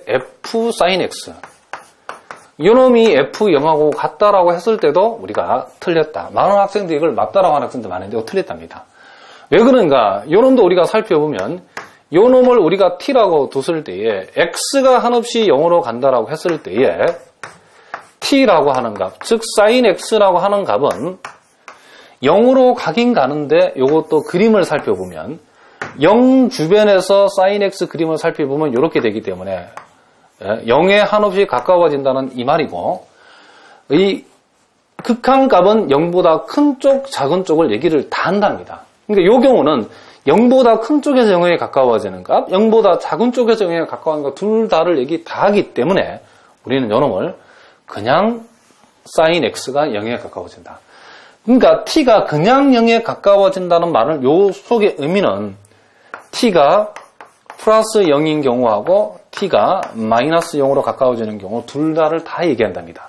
f sin x. 요놈이 f0하고 같다라고 했을 때도 우리가 틀렸다. 많은 학생들이 이걸 맞다라고 하는 학생들 많은데 이거 틀렸답니다. 왜 그런가? 요놈도 우리가 살펴보면 요놈을 우리가 t라고 뒀을 때에 x가 한없이 0으로 간다라고 했을 때에 t라고 하는 값, 즉 sin x라고 하는 값은 0으로 가긴 가는데 요것도 그림을 살펴보면 0 주변에서 sin x 그림을 살펴보면 이렇게 되기 때문에 0에 한없이 가까워진다는 이 말이고, 이 극한값은 0보다 큰 쪽, 작은 쪽을 얘기를 다 한답니다. 그러니까 이 경우는 0보다 큰 쪽에서 0에 가까워지는 값, 0보다 작은 쪽에서 0에 가까운 값 둘 다를 얘기 다 하기 때문에 우리는 요놈을 그냥 sin x가 0에 가까워진다. 그러니까 t가 그냥 0에 가까워진다는 말은 요 속의 의미는 t가 플러스 0인 경우하고 t가 마이너스 0으로 가까워지는 경우 둘 다를 다 얘기한답니다.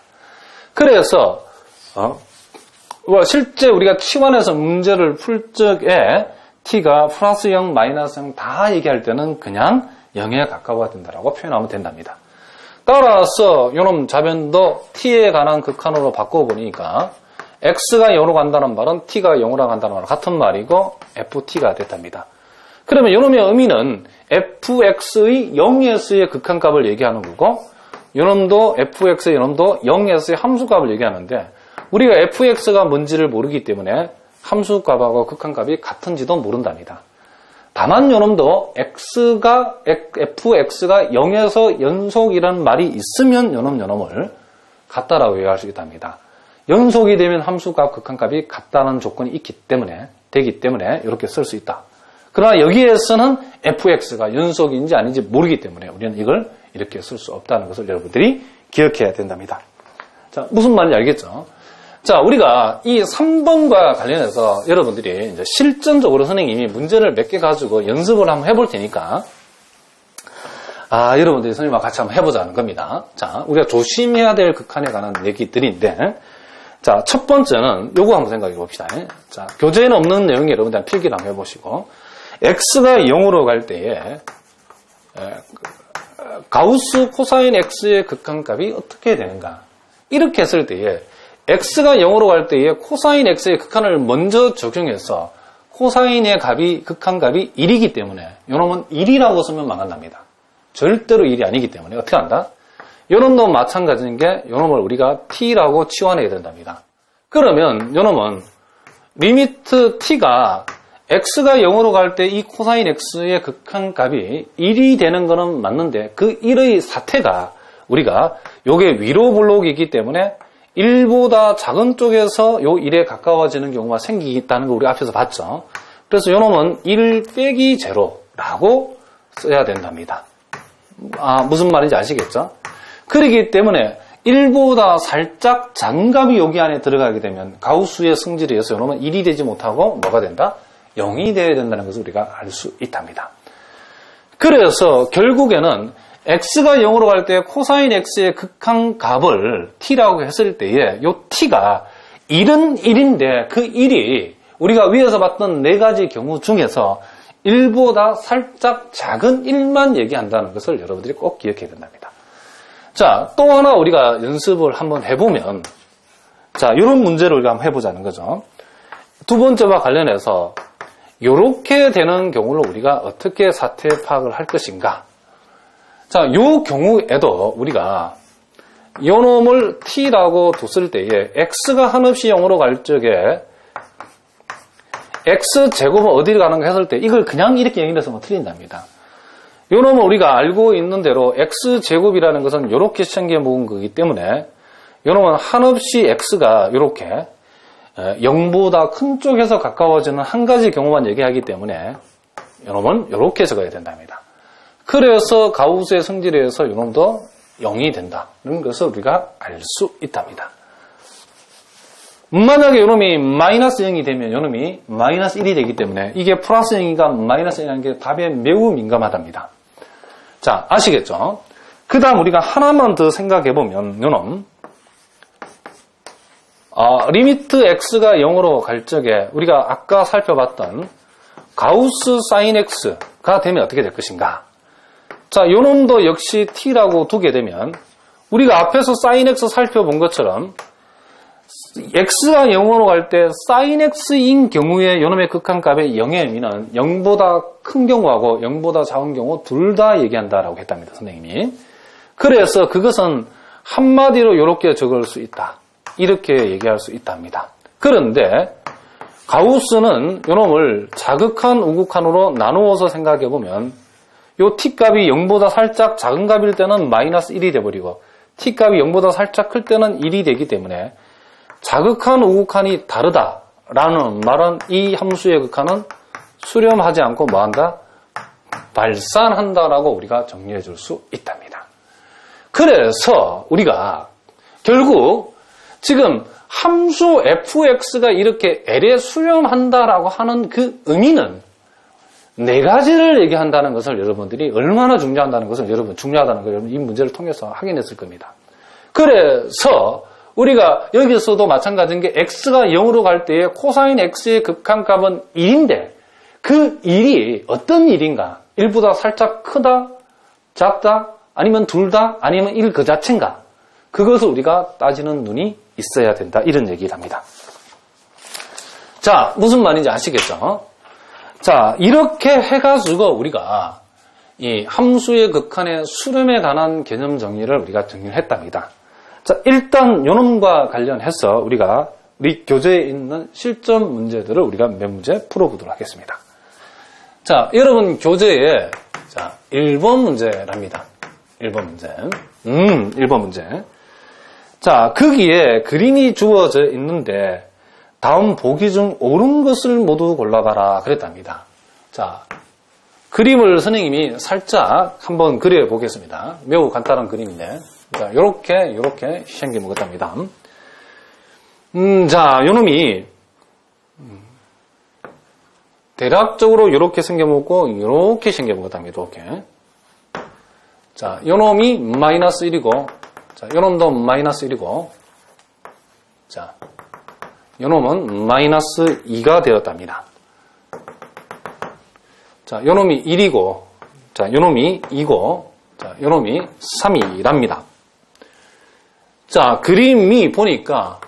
그래서 실제 우리가 치환해서 문제를 풀 적에 t가 플러스 0, 마이너스 0 다 얘기할 때는 그냥 0에 가까워진다라고 표현하면 된답니다. 따라서 요놈 자변도 t에 관한 극한으로 바꿔보니까 x가 0으로 간다는 말은 t가 0으로 간다는 말은 같은 말이고 ft가 됐답니다. 그러면 요놈의 의미는 fx의 0에서의 극한값을 얘기하는 거고 요놈도 fx의 요놈도 0에서의 함수값을 얘기하는데 우리가 fx가 뭔지를 모르기 때문에 함수값하고 극한값이 같은지도 모른답니다. 다만 요놈도 fx가 0에서 연속이라는 말이 있으면 요놈을 같다라고 얘기할 수 있답니다. 연속이 되면 함수값, 극한값이 같다는 조건이 되기 때문에 이렇게 쓸 수 있다. 그러나 여기에서는 fx가 연속인지 아닌지 모르기 때문에 우리는 이걸 이렇게 쓸 수 없다는 것을 여러분들이 기억해야 된답니다. 자, 무슨 말인지 알겠죠? 자, 우리가 이 3번과 관련해서 여러분들이 이제 실전적으로 선생님이 문제를 몇 개 가지고 연습을 한번 해볼 테니까 여러분들이 선생님과 같이 한번 해보자는 겁니다. 자, 우리가 조심해야 될 극한에 관한 얘기들인데 자, 첫 번째는 요거 한번 생각해 봅시다. 자, 교재에는 없는 내용이 여러분들 필기를 한번 해보시고 x가 0으로 갈 때에 가우스 코사인 x의 극한값이 어떻게 되는가? 이렇게 했을 때에 x가 0으로 갈 때에 코사인 x의 극한을 먼저 적용해서 코사인의 극한값이 1이기 때문에 요놈은 1이라고 쓰면 망한답니다. 절대로 1이 아니기 때문에 어떻게 한다? 요놈도 마찬가지인 게 요놈을 우리가 t라고 치환해야 된답니다. 그러면 요놈은 리미트 t가 x가 0으로 갈 때 이 코사인 x의 극한값이 1이 되는 거는 맞는데 그 1의 사태가 우리가 요게 위로 블록이기 때문에 1보다 작은 쪽에서 요 1에 가까워지는 경우가 생기겠다는 거 우리 앞에서 봤죠. 그래서 요놈은 1 빼기 0라고 써야 된답니다. 무슨 말인지 아시겠죠? 그렇기 때문에 1보다 살짝 작은 값이 여기 안에 들어가게 되면 가우스의 성질에 의해서 요놈은 1이 되지 못하고 뭐가 된다? 0이 되어야 된다는 것을 우리가 알 수 있답니다. 그래서 결국에는 x가 0으로 갈 때 코사인 x의 극한값을 t라고 했을 때에 이 t가 1은 1인데 그 1이 우리가 위에서 봤던 네 가지 경우 중에서 1보다 살짝 작은 1만 얘기한다는 것을 여러분들이 꼭 기억해야 된답니다. 자, 또 하나 우리가 연습을 한번 해보면 자, 이런 문제를 우리가 한번 해보자는 거죠. 두 번째와 관련해서 이렇게 되는 경우를 우리가 어떻게 사태 파악을 할 것인가. 자, 이 경우에도 우리가 요놈을 t라고 뒀을 때에 x가 한없이 0으로 갈 적에 x제곱은 어디를 가는가 했을 때 이걸 그냥 이렇게 얘기해서 틀린답니다. 요놈은 우리가 알고 있는 대로 x제곱이라는 것은 이렇게 생겨 먹은 거기 때문에 요놈은 한없이 x가 이렇게 0보다 큰 쪽에서 가까워지는 한 가지 경우만 얘기하기 때문에 요놈은 이렇게 적어야 된답니다. 그래서 가우스의 성질에 의해서 요놈도 0이 된다는 것을 우리가 알 수 있답니다. 만약에 요놈이 마이너스 0이 되면 요놈이 마이너스 1이 되기 때문에 이게 플러스 0인가 마이너스 0이라는 게 답에 매우 민감하답니다. 자, 아시겠죠? 그 다음 우리가 하나만 더 생각해보면 요놈 리미트 x가 0으로 갈 적에 우리가 아까 살펴봤던 가우스 사인 x가 되면 어떻게 될 것인가? 자, 요놈도 역시 t라고 두게 되면 우리가 앞에서 사인 x 살펴본 것처럼 x가 0으로 갈 때 사인 x인 경우에 요놈의 극한값의 0의 의미는 0보다 큰 경우하고 0보다 작은 경우 둘 다 얘기한다라고 했답니다. 선생님이. 그래서 그것은 한마디로 이렇게 적을 수 있다. 이렇게 얘기할 수 있답니다. 그런데 가우스는 요놈을 자극한 우극한으로 나누어서 생각해보면 요 t값이 0보다 살짝 작은 값일 때는 마이너스 1이 돼버리고 t값이 0보다 살짝 클 때는 1이 되기 때문에 자극한 우극한이 다르다라는 말은 이 함수의 극한은 수렴하지 않고 뭐한다? 발산한다라고 우리가 정리해 줄 수 있답니다. 그래서 우리가 결국 지금 함수 fx가 이렇게 L에 수렴한다라고 하는 그 의미는 네 가지를 얘기한다는 것을 여러분들이 얼마나 중요하다는 것을 여러분 이 문제를 통해서 확인했을 겁니다. 그래서 우리가 여기서도 마찬가지인 게 x가 0으로 갈 때에 코사인 x의 극한값은 1인데 그 1이 어떤 1인가? 1보다 살짝 크다? 작다? 아니면 둘 다? 아니면 1 그 자체인가? 그것을 우리가 따지는 눈이 있어야 된다. 이런 얘기를 합니다. 자, 무슨 말인지 아시겠죠? 자, 이렇게 해가지고 우리가 이 함수의 극한의 수렴에 관한 개념 정리를 우리가 정리를 했답니다. 자, 일단 요놈과 관련해서 우리가 우리 교재에 있는 실전 문제들을 우리가 몇 문제 풀어보도록 하겠습니다. 자, 여러분 교재에 자, 1번 문제랍니다. 1번 문제. 1번 문제. 자, 거기에 그림이 주어져 있는데 다음 보기 중 옳은 것을 모두 골라봐라 그랬답니다. 자, 그림을 선생님이 살짝 한번 그려보겠습니다. 매우 간단한 그림인데 자, 요렇게 생겨 먹었답니다. 자, 요놈이 대략적으로 요렇게 생겨 먹고 요렇게 생겨 먹었답니다. 이렇게. 자, 요놈이 마이너스 1이고 자, 요놈도 마이너스 1이고 자, 요놈은 마이너스 2가 되었답니다. 자, 요놈이 1이고 자, 요놈이 2고 자, 요놈이 3이랍니다. 자, 그림이 보니까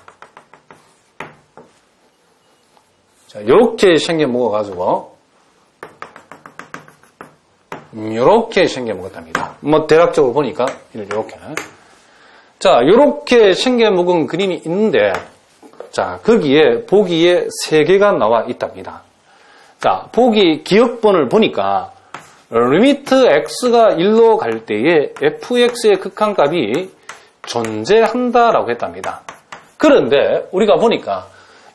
자, 요렇게 생겨 먹어가지고 요렇게 생겨 먹었답니다. 뭐 대략적으로 보니까 이렇게 자, 요렇게 생겨 먹은 그림이 있는데 자, 거기에 보기에 3개가 나와 있답니다. 자, 보기 기억번을 보니까 리미트 x가 1로 갈 때에 fx의 극한값이 존재한다라고 했답니다. 그런데 우리가 보니까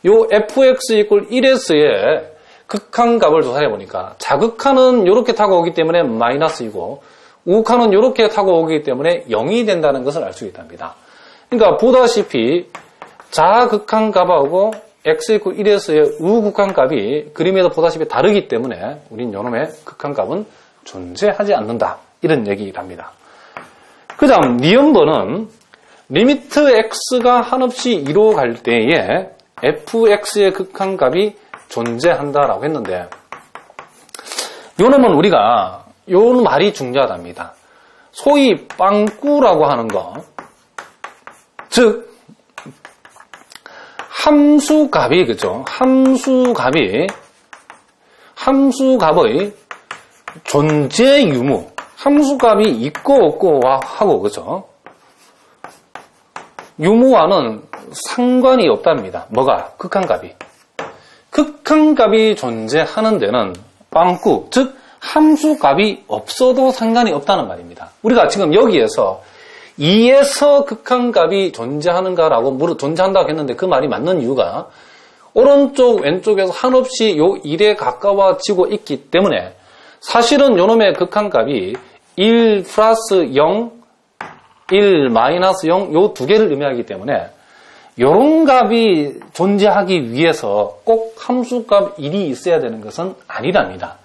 요 fx 이퀄 1에서의 극한값을 조사해 보니까 자극한은 이렇게 타고 오기 때문에 마이너스이고 우극한은 이렇게 타고 오기 때문에 0이 된다는 것을 알 수 있답니다. 그러니까 보다시피 자극한값하고 x 이퀄 1에서의 우극한값이 그림에서 보다시피 다르기 때문에 우린 요놈의 극한값은 존재하지 않는다. 이런 얘기를 합니다. 그 다음 니은번은 리미트 x가 한없이 2로 갈 때에 fx의 극한값이 존재한다라고 했는데 요놈은 우리가 요 말이 중요하답니다. 소위 빵꾸라고 하는 거 즉 함수값이 그죠? 함수값의 존재 유무 함수값이 있고 없고 하고 그죠? 유무와는 상관이 없답니다. 뭐가? 극한값이. 극한값이 존재하는 데는 빵꾸, 즉 함수값이 없어도 상관이 없다는 말입니다. 우리가 지금 여기에서 2에서 극한값이 존재하는가라고 존재한다고 했는데 그 말이 맞는 이유가 오른쪽 왼쪽에서 한없이 요 1에 가까워지고 있기 때문에 사실은 요놈의 극한값이 1 플러스 0, 1 마이너스 0 요 두 개를 의미하기 때문에 이런 값이 존재하기 위해서 꼭 함수값 1이 있어야 되는 것은 아니랍니다.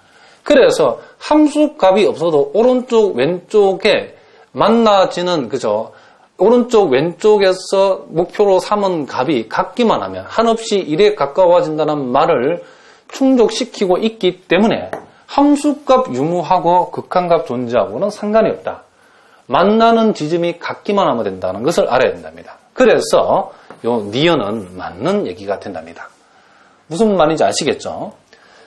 그래서 함수값이 없어도 오른쪽 왼쪽에 만나지는 그죠? 오른쪽 왼쪽에서 목표로 삼은 값이 같기만 하면 한없이 1에 가까워진다는 말을 충족시키고 있기 때문에 함수값 유무하고 극한값 존재하고는 상관이 없다. 만나는 지점이 같기만 하면 된다는 것을 알아야 된답니다. 그래서 요 니은은 맞는 얘기가 된답니다. 무슨 말인지 아시겠죠?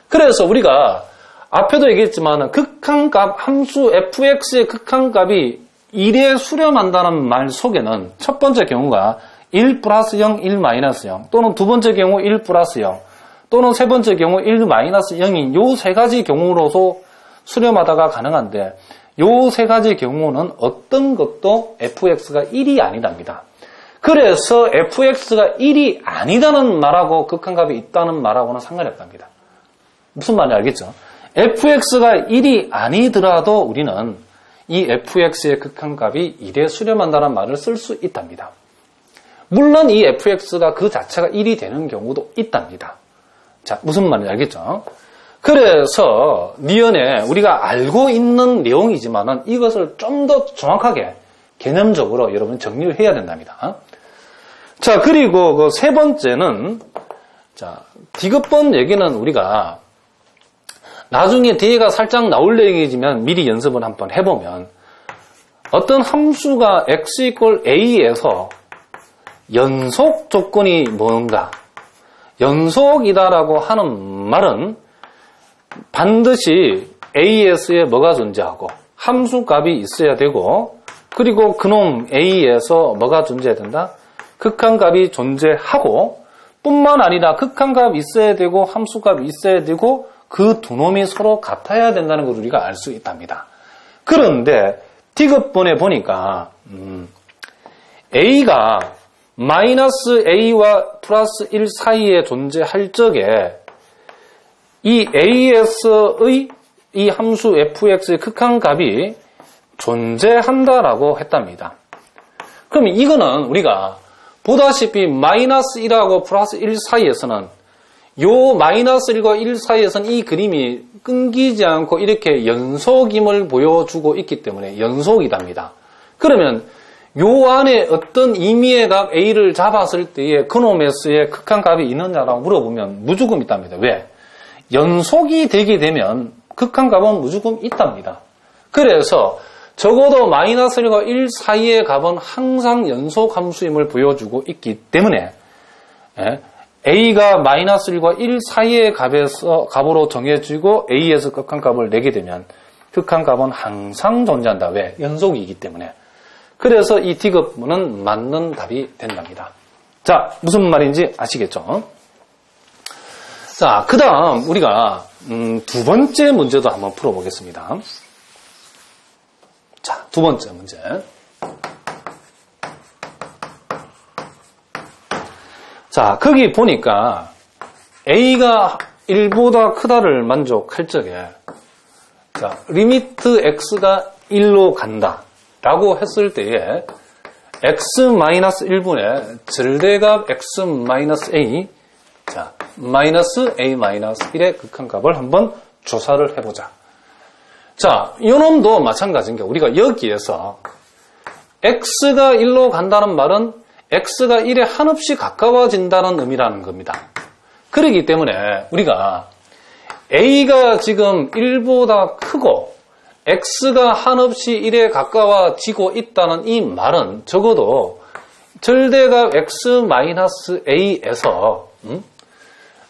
그래서 우리가 앞에도 얘기했지만 극한값 함수 fx의 극한값이 1에 수렴한다는 말 속에는 첫 번째 경우가 1 플러스 0, 1 마이너스 0 또는 두 번째 경우 1 플러스 0 또는 세 번째 경우 1 마이너스 0인 요 세 가지 경우로서 수렴하다가 가능한데 요 세 가지 경우는 어떤 것도 fx가 1이 아니랍니다. 그래서 fx가 1이 아니다는 말하고 극한값이 있다는 말하고는 상관이 없답니다. 무슨 말인지 알겠죠? fx가 1이 아니더라도 우리는 이 fx의 극한값이 1에 수렴한다는 말을 쓸 수 있답니다. 물론 이 fx가 그 자체가 1이 되는 경우도 있답니다. 자, 무슨 말인지 알겠죠? 그래서 니은에 우리가 알고 있는 내용이지만은 이것을 좀 더 정확하게 개념적으로 여러분 정리를 해야 된답니다. 자, 그리고 그 세 번째는 자, 디귿번 얘기는 우리가 나중에 뒤에가 살짝 나올 내용이지만 미리 연습을 한번 해보면 어떤 함수가 x = a에서 연속 조건이 뭔가 연속이다라고 하는 말은 반드시 a에서에 뭐가 존재하고 함수값이 있어야 되고 그리고 그놈 a에서 뭐가 존재해야 된다? 극한값이 존재하고 뿐만 아니라 극한값이 있어야 되고 함수값이 있어야 되고 그 두 놈이 서로 같아야 된다는 걸 우리가 알 수 있답니다. 그런데 디귿번에 보니까 a가 마이너스 a와 플러스 1 사이에 존재할 적에 이 a에서의 이 함수 fx의 극한값이 존재한다라고 했답니다. 그럼 이거는 우리가 보다시피 마이너스 1하고 플러스 1 사이에서는 요 마이너스 1과 1 사이에서는 이 그림이 끊기지 않고 이렇게 연속임을 보여주고 있기 때문에 연속이답니다. 그러면 요 안에 어떤 임의의 값 A를 잡았을 때에 그놈에서의 극한값이 있느냐라고 물어보면 무조건 있답니다. 왜? 연속이 되게 되면 극한값은 무조건 있답니다. 그래서 적어도 마이너스 1과 1 사이의 값은 항상 연속 함수임을 보여주고 있기 때문에 A가 마이너스 1과 1 사이의 값으로 정해지고 A에서 극한값을 내게 되면 극한값은 항상 존재한다. 왜? 연속이기 때문에. 그래서 이 디귿문은 맞는 답이 된답니다. 자, 무슨 말인지 아시겠죠? 자, 그 다음 우리가 두 번째 문제도 한번 풀어보겠습니다. 자, 두 번째 문제. 자, 거기 보니까 A가 1보다 크다를 만족할 적에 자, 리미트 X가 1로 간다 라고 했을 때에 X-1분의 절대값 X-A 자, 마이너스 A-1의 극한값을 한번 조사를 해보자. 자, 이놈도 마찬가지인 게 우리가 여기에서 X가 1로 간다는 말은 X가 1에 한없이 가까워진다는 의미라는 겁니다. 그렇기 때문에 우리가 A가 지금 1보다 크고 X가 한없이 1에 가까워지고 있다는 이 말은 적어도 절대값 X-A에서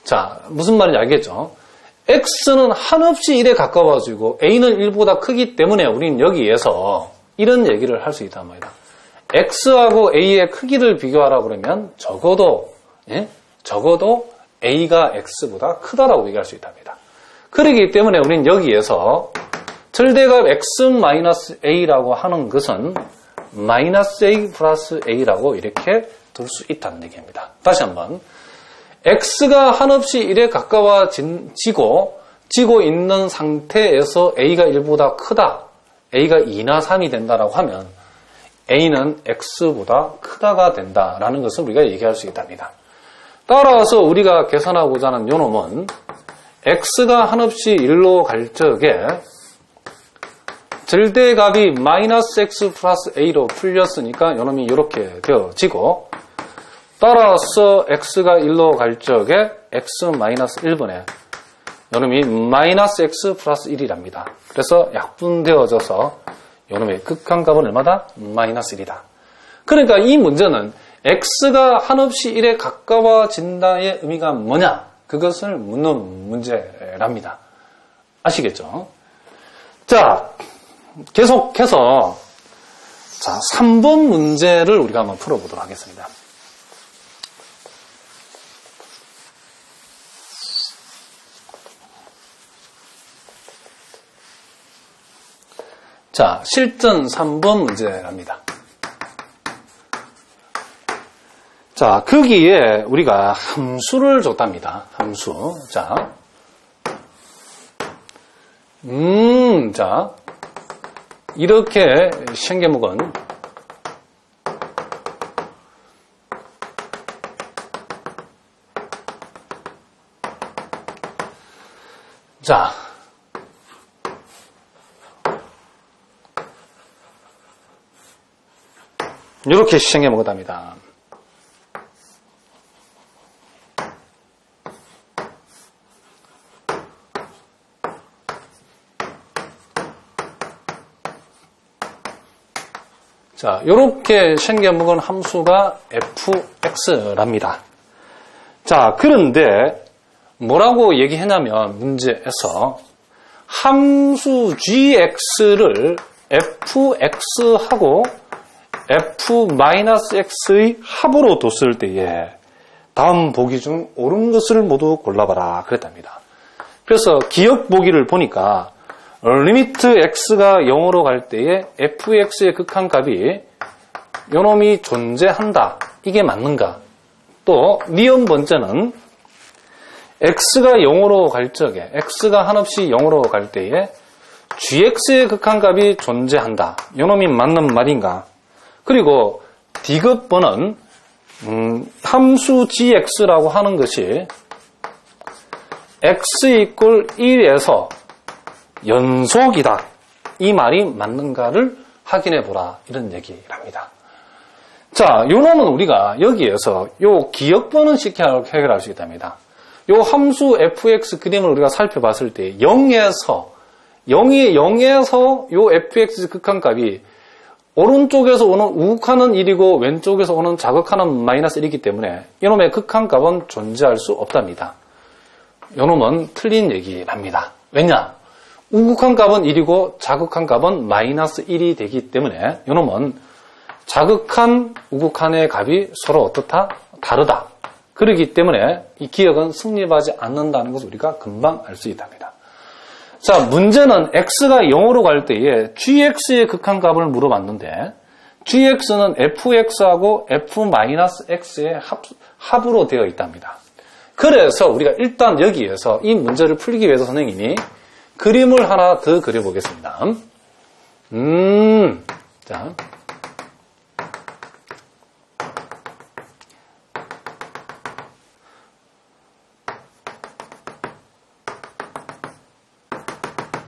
자, 무슨 말인지 알겠죠? X는 한없이 1에 가까워지고 A는 1보다 크기 때문에 우리는 여기에서 이런 얘기를 할 수 있단 말이다. X하고 A의 크기를 비교하라 그러면 적어도 A가 X보다 크다라고 얘기할 수 있답니다. 그렇기 때문에 우리는 여기에서 절대값 X-A라고 하는 것은 마이너스 A 플러스 A라고 이렇게 둘 수 있다는 얘기입니다. 다시 한번 X가 한없이 1에 가까워지고 있는 상태에서 A가 1보다 크다, A가 2나 3이 된다라고 하면 A는 X보다 크다가 된다라는 것을 우리가 얘기할 수 있답니다. 따라서 우리가 계산하고자 하는 요놈은 X가 한없이 1로 갈 적에 절대값이 마이너스 X 플러스 A로 풀렸으니까 요놈이 이렇게 되어지고, 따라서 X가 1로 갈 적에 X 마이너스 1분의 요놈이 마이너스 X 플러스 1이랍니다. 그래서 약분되어져서 요놈의 극한값은 얼마다? 마이너스 1이다. 그러니까 이 문제는 X가 한없이 1에 가까워진다의 의미가 뭐냐? 그것을 묻는 문제랍니다. 아시겠죠? 자, 계속해서 자, 3번 문제를 우리가 한번 풀어보도록 하겠습니다. 자, 실전 3번 문제랍니다. 자, 거기에 우리가 함수를 줬답니다. 함수. 자, 자, 이렇게 생겨먹은 자, 이렇게 생겨먹었답니다. 자, 이렇게 생겨먹은 함수가 fx랍니다. 자, 그런데 뭐라고 얘기했냐면 문제에서 함수 gx를 fx하고 f-x의 합으로 뒀을 때에 다음 보기 중 옳은 것을 모두 골라봐라 그랬답니다. 그래서 기억 보기를 보니까 리미트 x가 0으로 갈 때에 fx의 극한값이 요놈이 존재한다. 이게 맞는가? 또 니은 번째는 x가 0으로 갈 적에 x가 한없이 0으로 갈 때에 gx의 극한값이 존재한다. 요놈이 맞는 말인가? 그리고 D급번은 함수 gx라고 하는 것이 x 이퀄 1에서 연속이다. 이 말이 맞는가를 확인해 보라. 이런 얘기랍니다. 자, 요 놈은 우리가 여기에서 요 기억번원식 해결할 수 있답니다. 요 함수 fx 그림을 우리가 살펴봤을 때 0에서 요 fx 극한값이 오른쪽에서 오는 우극하는 1이고 왼쪽에서 오는 자극하는 마이너스 1이기 때문에 이놈의 극한값은 존재할 수 없답니다. 이놈은 틀린 얘기랍니다. 왜냐? 우극한 값은 1이고 자극한 값은 마이너스 1이 되기 때문에 이놈은 자극한 우극한의 값이 서로 어떻다? 다르다. 그렇기 때문에 이 기억은 성립하지 않는다는 것을 우리가 금방 알 수 있답니다. 자, 문제는 x가 0으로 갈 때에 gx의 극한값을 물어봤는데 gx는 fx하고 f-x의 합으로 되어 있답니다. 그래서 우리가 일단 여기에서 이 문제를 풀기 위해서 선생님이 그림을 하나 더 그려보겠습니다. 자.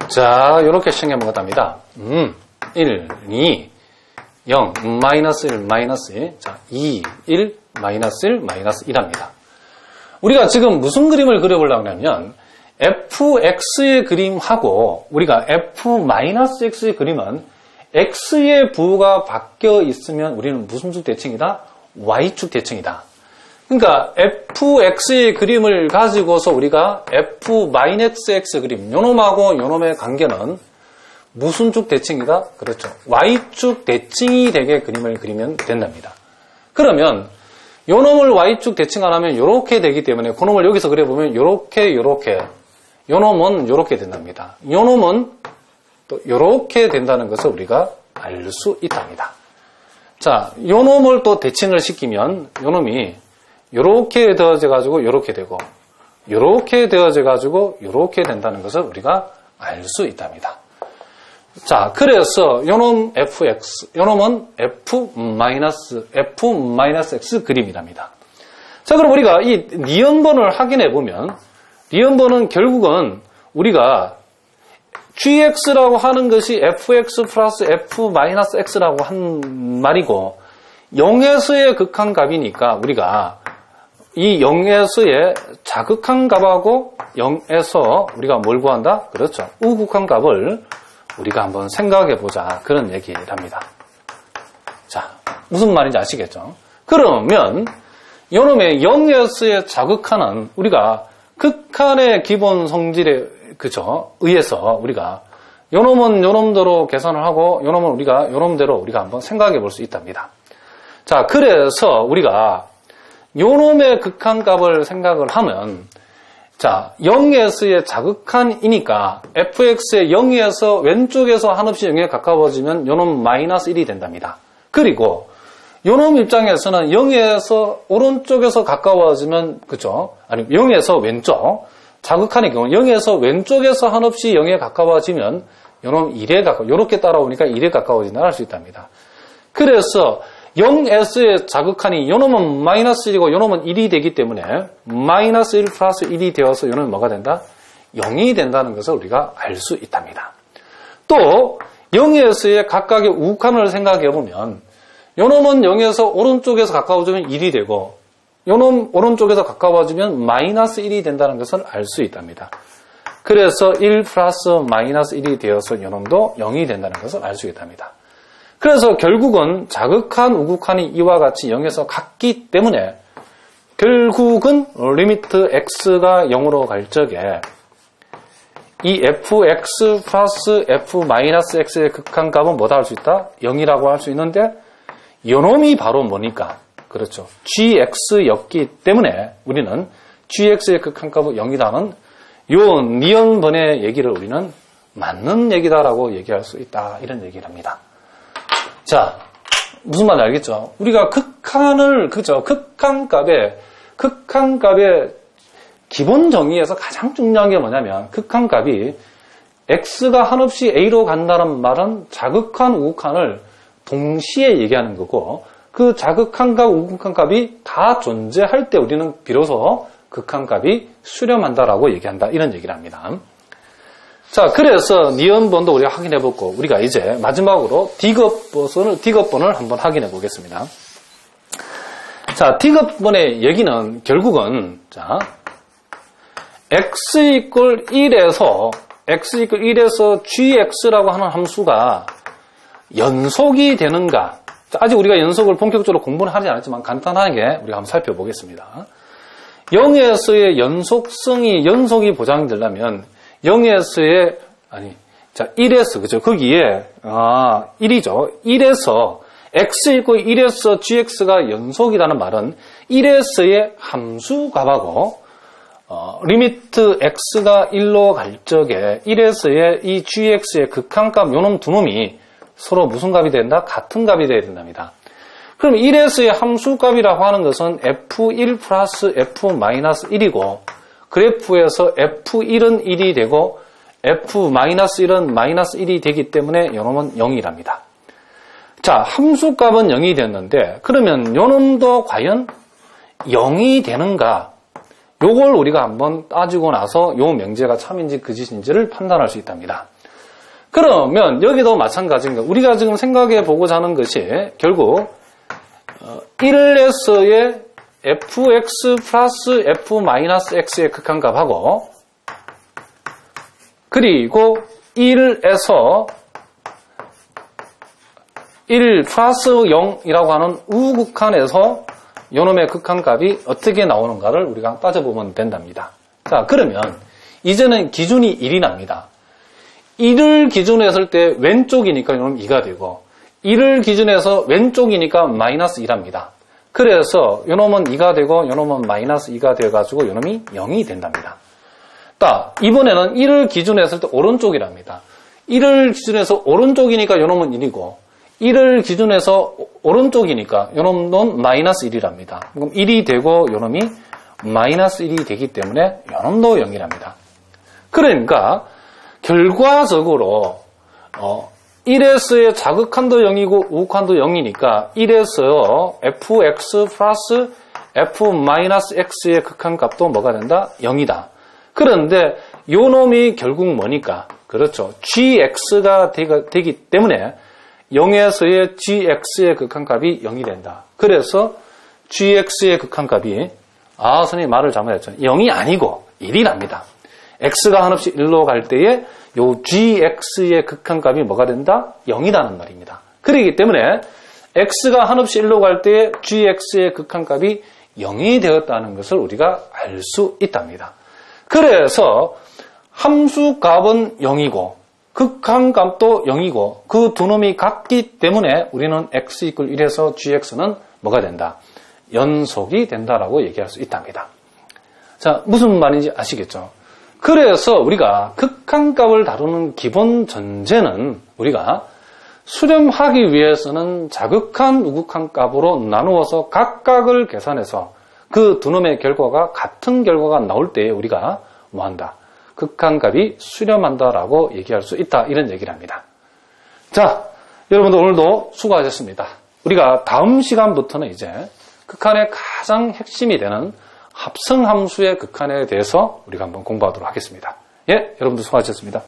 자, 이렇게 생겨먹었답니다. 1, 2, 0, 마이너스 1, 마이너스 1, 자, 2, 1, 마이너스 1, 마이너스 1합니다. 우리가 지금 무슨 그림을 그려보려고 하냐면, fx의 그림하고, 우리가 f-x의 그림은, x의 부호가 바뀌어 있으면 우리는 무슨 축 대칭이다? y축 대칭이다. 그러니까 fx의 그림을 가지고서 우리가 f-x 그림, 요놈하고 요놈의 관계는 무슨 축 대칭이다? 그렇죠. y축 대칭이 되게 그림을 그리면 된답니다. 그러면 요놈을 y축 대칭 안 하면 요렇게 되기 때문에 그놈을 여기서 그려보면 요렇게 요놈은 요렇게 된답니다. 요놈은 또 요렇게 된다는 것을 우리가 알 수 있답니다. 자, 요놈을 또 대칭을 시키면 요놈이 요렇게 되어져 가지고 요렇게 되고 요렇게 되어져 가지고 요렇게 된다는 것을 우리가 알 수 있답니다. 자, 그래서 요놈 fx, 요놈은 f-x 그림이랍니다. 자, 그럼 우리가 이 니은번을 확인해 보면, 니은번은 결국은 우리가 gx라고 하는 것이 fx 플러스 f-x라고 한 말이고, 0에서의 극한값이니까 우리가 이 0에서의 자극한값하고 0에서 우리가 뭘 구한다? 그렇죠. 우극한값을 우리가 한번 생각해 보자. 그런 얘기랍니다. 자, 무슨 말인지 아시겠죠? 그러면 요놈의 0에서의 자극한은 우리가 극한의 기본 성질에 그죠? 의해서 우리가 요놈은 요놈대로 계산을 하고 요놈은 우리가 요놈대로 우리가 한번 생각해 볼 수 있답니다. 자, 그래서 우리가 요놈의 극한값을 생각을 하면 자, 0에서의 자극한이니까 fx의 0에서 왼쪽에서 한없이 0에 가까워지면 요놈 마이너스 1이 된답니다. 그리고 요놈 입장에서는 0에서 오른쪽에서 가까워지면 그죠? 아니 0에서 왼쪽 자극한의 경우 0에서 왼쪽에서 한없이 0에 가까워지면 요놈 1에 가까워 요렇게 따라오니까 1에 가까워진다 할 수 있답니다. 그래서 0s의 자극한이 요놈은 마이너스 1이고 요놈은 1이 되기 때문에 마이너스 1 플러스 1이 되어서 요놈은 뭐가 된다? 0이 된다는 것을 우리가 알 수 있답니다. 또 0에서의 각각의 우극한을 생각해 보면 요놈은 0에서 오른쪽에서 가까워지면 1이 되고 요놈 오른쪽에서 가까워지면 마이너스 1이 된다는 것을 알 수 있답니다. 그래서 1 플러스 마이너스 1이 되어서 요놈도 0이 된다는 것을 알 수 있답니다. 그래서 결국은 자극한, 우극한이 이와 같이 0에서 같기 때문에 결국은 리미트 x가 0으로 갈 적에 이 fx 플러스 f-x의 극한값은 뭐다 할 수 있다? 0이라고 할 수 있는데 요놈이 바로 뭐니까? 그렇죠. gx였기 때문에 우리는 gx의 극한값은 0이라는 요 니은번의 얘기를 우리는 맞는 얘기다라고 얘기할 수 있다. 이런 얘기를 합니다. 자, 무슨 말인지 알겠죠? 우리가 극한을, 그죠? 극한값의 기본 정의에서 가장 중요한 게 뭐냐면, 극한값이 x가 한없이 a로 간다는 말은 자극한, 우극한을 동시에 얘기하는 거고, 그 자극한값, 우극한값이 다 존재할 때 우리는 비로소 극한값이 수렴한다라고 얘기한다. 이런 얘기를 합니다. 자, 그래서 니은번도 우리가 확인해 보고 우리가 이제 마지막으로 디귿번을 한번 확인해 보겠습니다. 자, 디귿번의 얘기는 결국은 자, x = 1에서 gx라고 하는 함수가 연속이 되는가? 아직 우리가 연속을 본격적으로 공부는 하지 않았지만 간단하게 우리가 한번 살펴보겠습니다. 0에서의 연속이 보장되려면 0에서의, 1에서, 그죠? 거기에, 1이죠. 1에서, x = 1에서 gx가 연속이라는 말은 1에서의 함수값하고, 리미트 x가 1로 갈 적에 1에서의 이 gx의 극한값, 요놈 두 놈이 서로 무슨 값이 된다? 같은 값이 되어야 된답니다. 그럼 1에서의 함수값이라고 하는 것은 f1 플러스 f-1이고, 그래프에서 f1은 1이 되고 f-1은 마이너스 1이 되기 때문에 요놈은 0이랍니다. 자, 함수값은 0이 됐는데 그러면 요놈도 과연 0이 되는가? 요걸 우리가 한번 따지고 나서 요 명제가 참인지 거짓인지를 판단할 수 있답니다. 그러면 여기도 마찬가지인 거. 우리가 지금 생각해 보고자 하는 것이 결국 1에서의 fx 플러스 f-x의 극한값하고 그리고 1에서 1 플러스 0이라고 하는 우극한에서 요놈의 극한값이 어떻게 나오는가를 우리가 따져보면 된답니다. 자, 그러면 이제는 기준이 1이 납니다. 1을 기준으로 했을 때 왼쪽이니까 요놈 2가 되고 1을 기준해서 왼쪽이니까 마이너스 2랍니다. 그래서 요놈은 2가 되고 요놈은 마이너스 2가 되어가지고 요놈이 0이 된답니다. 이번에는 1을 기준으로 했을 때 오른쪽이랍니다. 1을 기준해서 오른쪽이니까 요놈은 1이고 1을 기준해서 오른쪽이니까 요놈은 마이너스 1이랍니다. 그럼 1이 되고 요놈이 마이너스 1이 되기 때문에 요놈도 0이랍니다. 그러니까 결과적으로 1에서의 자극한도 0이고 우극한도 0이니까 1에서요 fx 플러스 f-x의 극한값도 뭐가 된다? 0이다. 그런데 요 놈이 결국 뭐니까? 그렇죠. gx가 되기 때문에 0에서의 gx의 극한값이 0이 된다. 그래서 gx의 극한값이 선생님 말을 잘못했죠. 0이 아니고 1이랍니다. x가 한없이 1로 갈 때에 요 gx의 극한값이 뭐가 된다? 0이라는 말입니다. 그렇기 때문에 x가 한없이 1로 갈 때에 gx의 극한값이 0이 되었다는 것을 우리가 알 수 있답니다. 그래서 함수 값은 0이고 극한값도 0이고 그 두 놈이 같기 때문에 우리는 x = 1에서 gx는 뭐가 된다? 연속이 된다라고 얘기할 수 있답니다. 자, 무슨 말인지 아시겠죠? 그래서 우리가 극한값을 다루는 기본 전제는 우리가 수렴하기 위해서는 자극한, 우극한 값으로 나누어서 각각을 계산해서 그 두 놈의 결과가 같은 결과가 나올 때 우리가 뭐한다? 극한값이 수렴한다라고 얘기할 수 있다. 이런 얘기를 합니다. 자, 여러분들 오늘도 수고하셨습니다. 우리가 다음 시간부터는 이제 극한의 가장 핵심이 되는 합성함수의 극한에 대해서 우리가 한번 공부하도록 하겠습니다. 예, 여러분들 수고하셨습니다.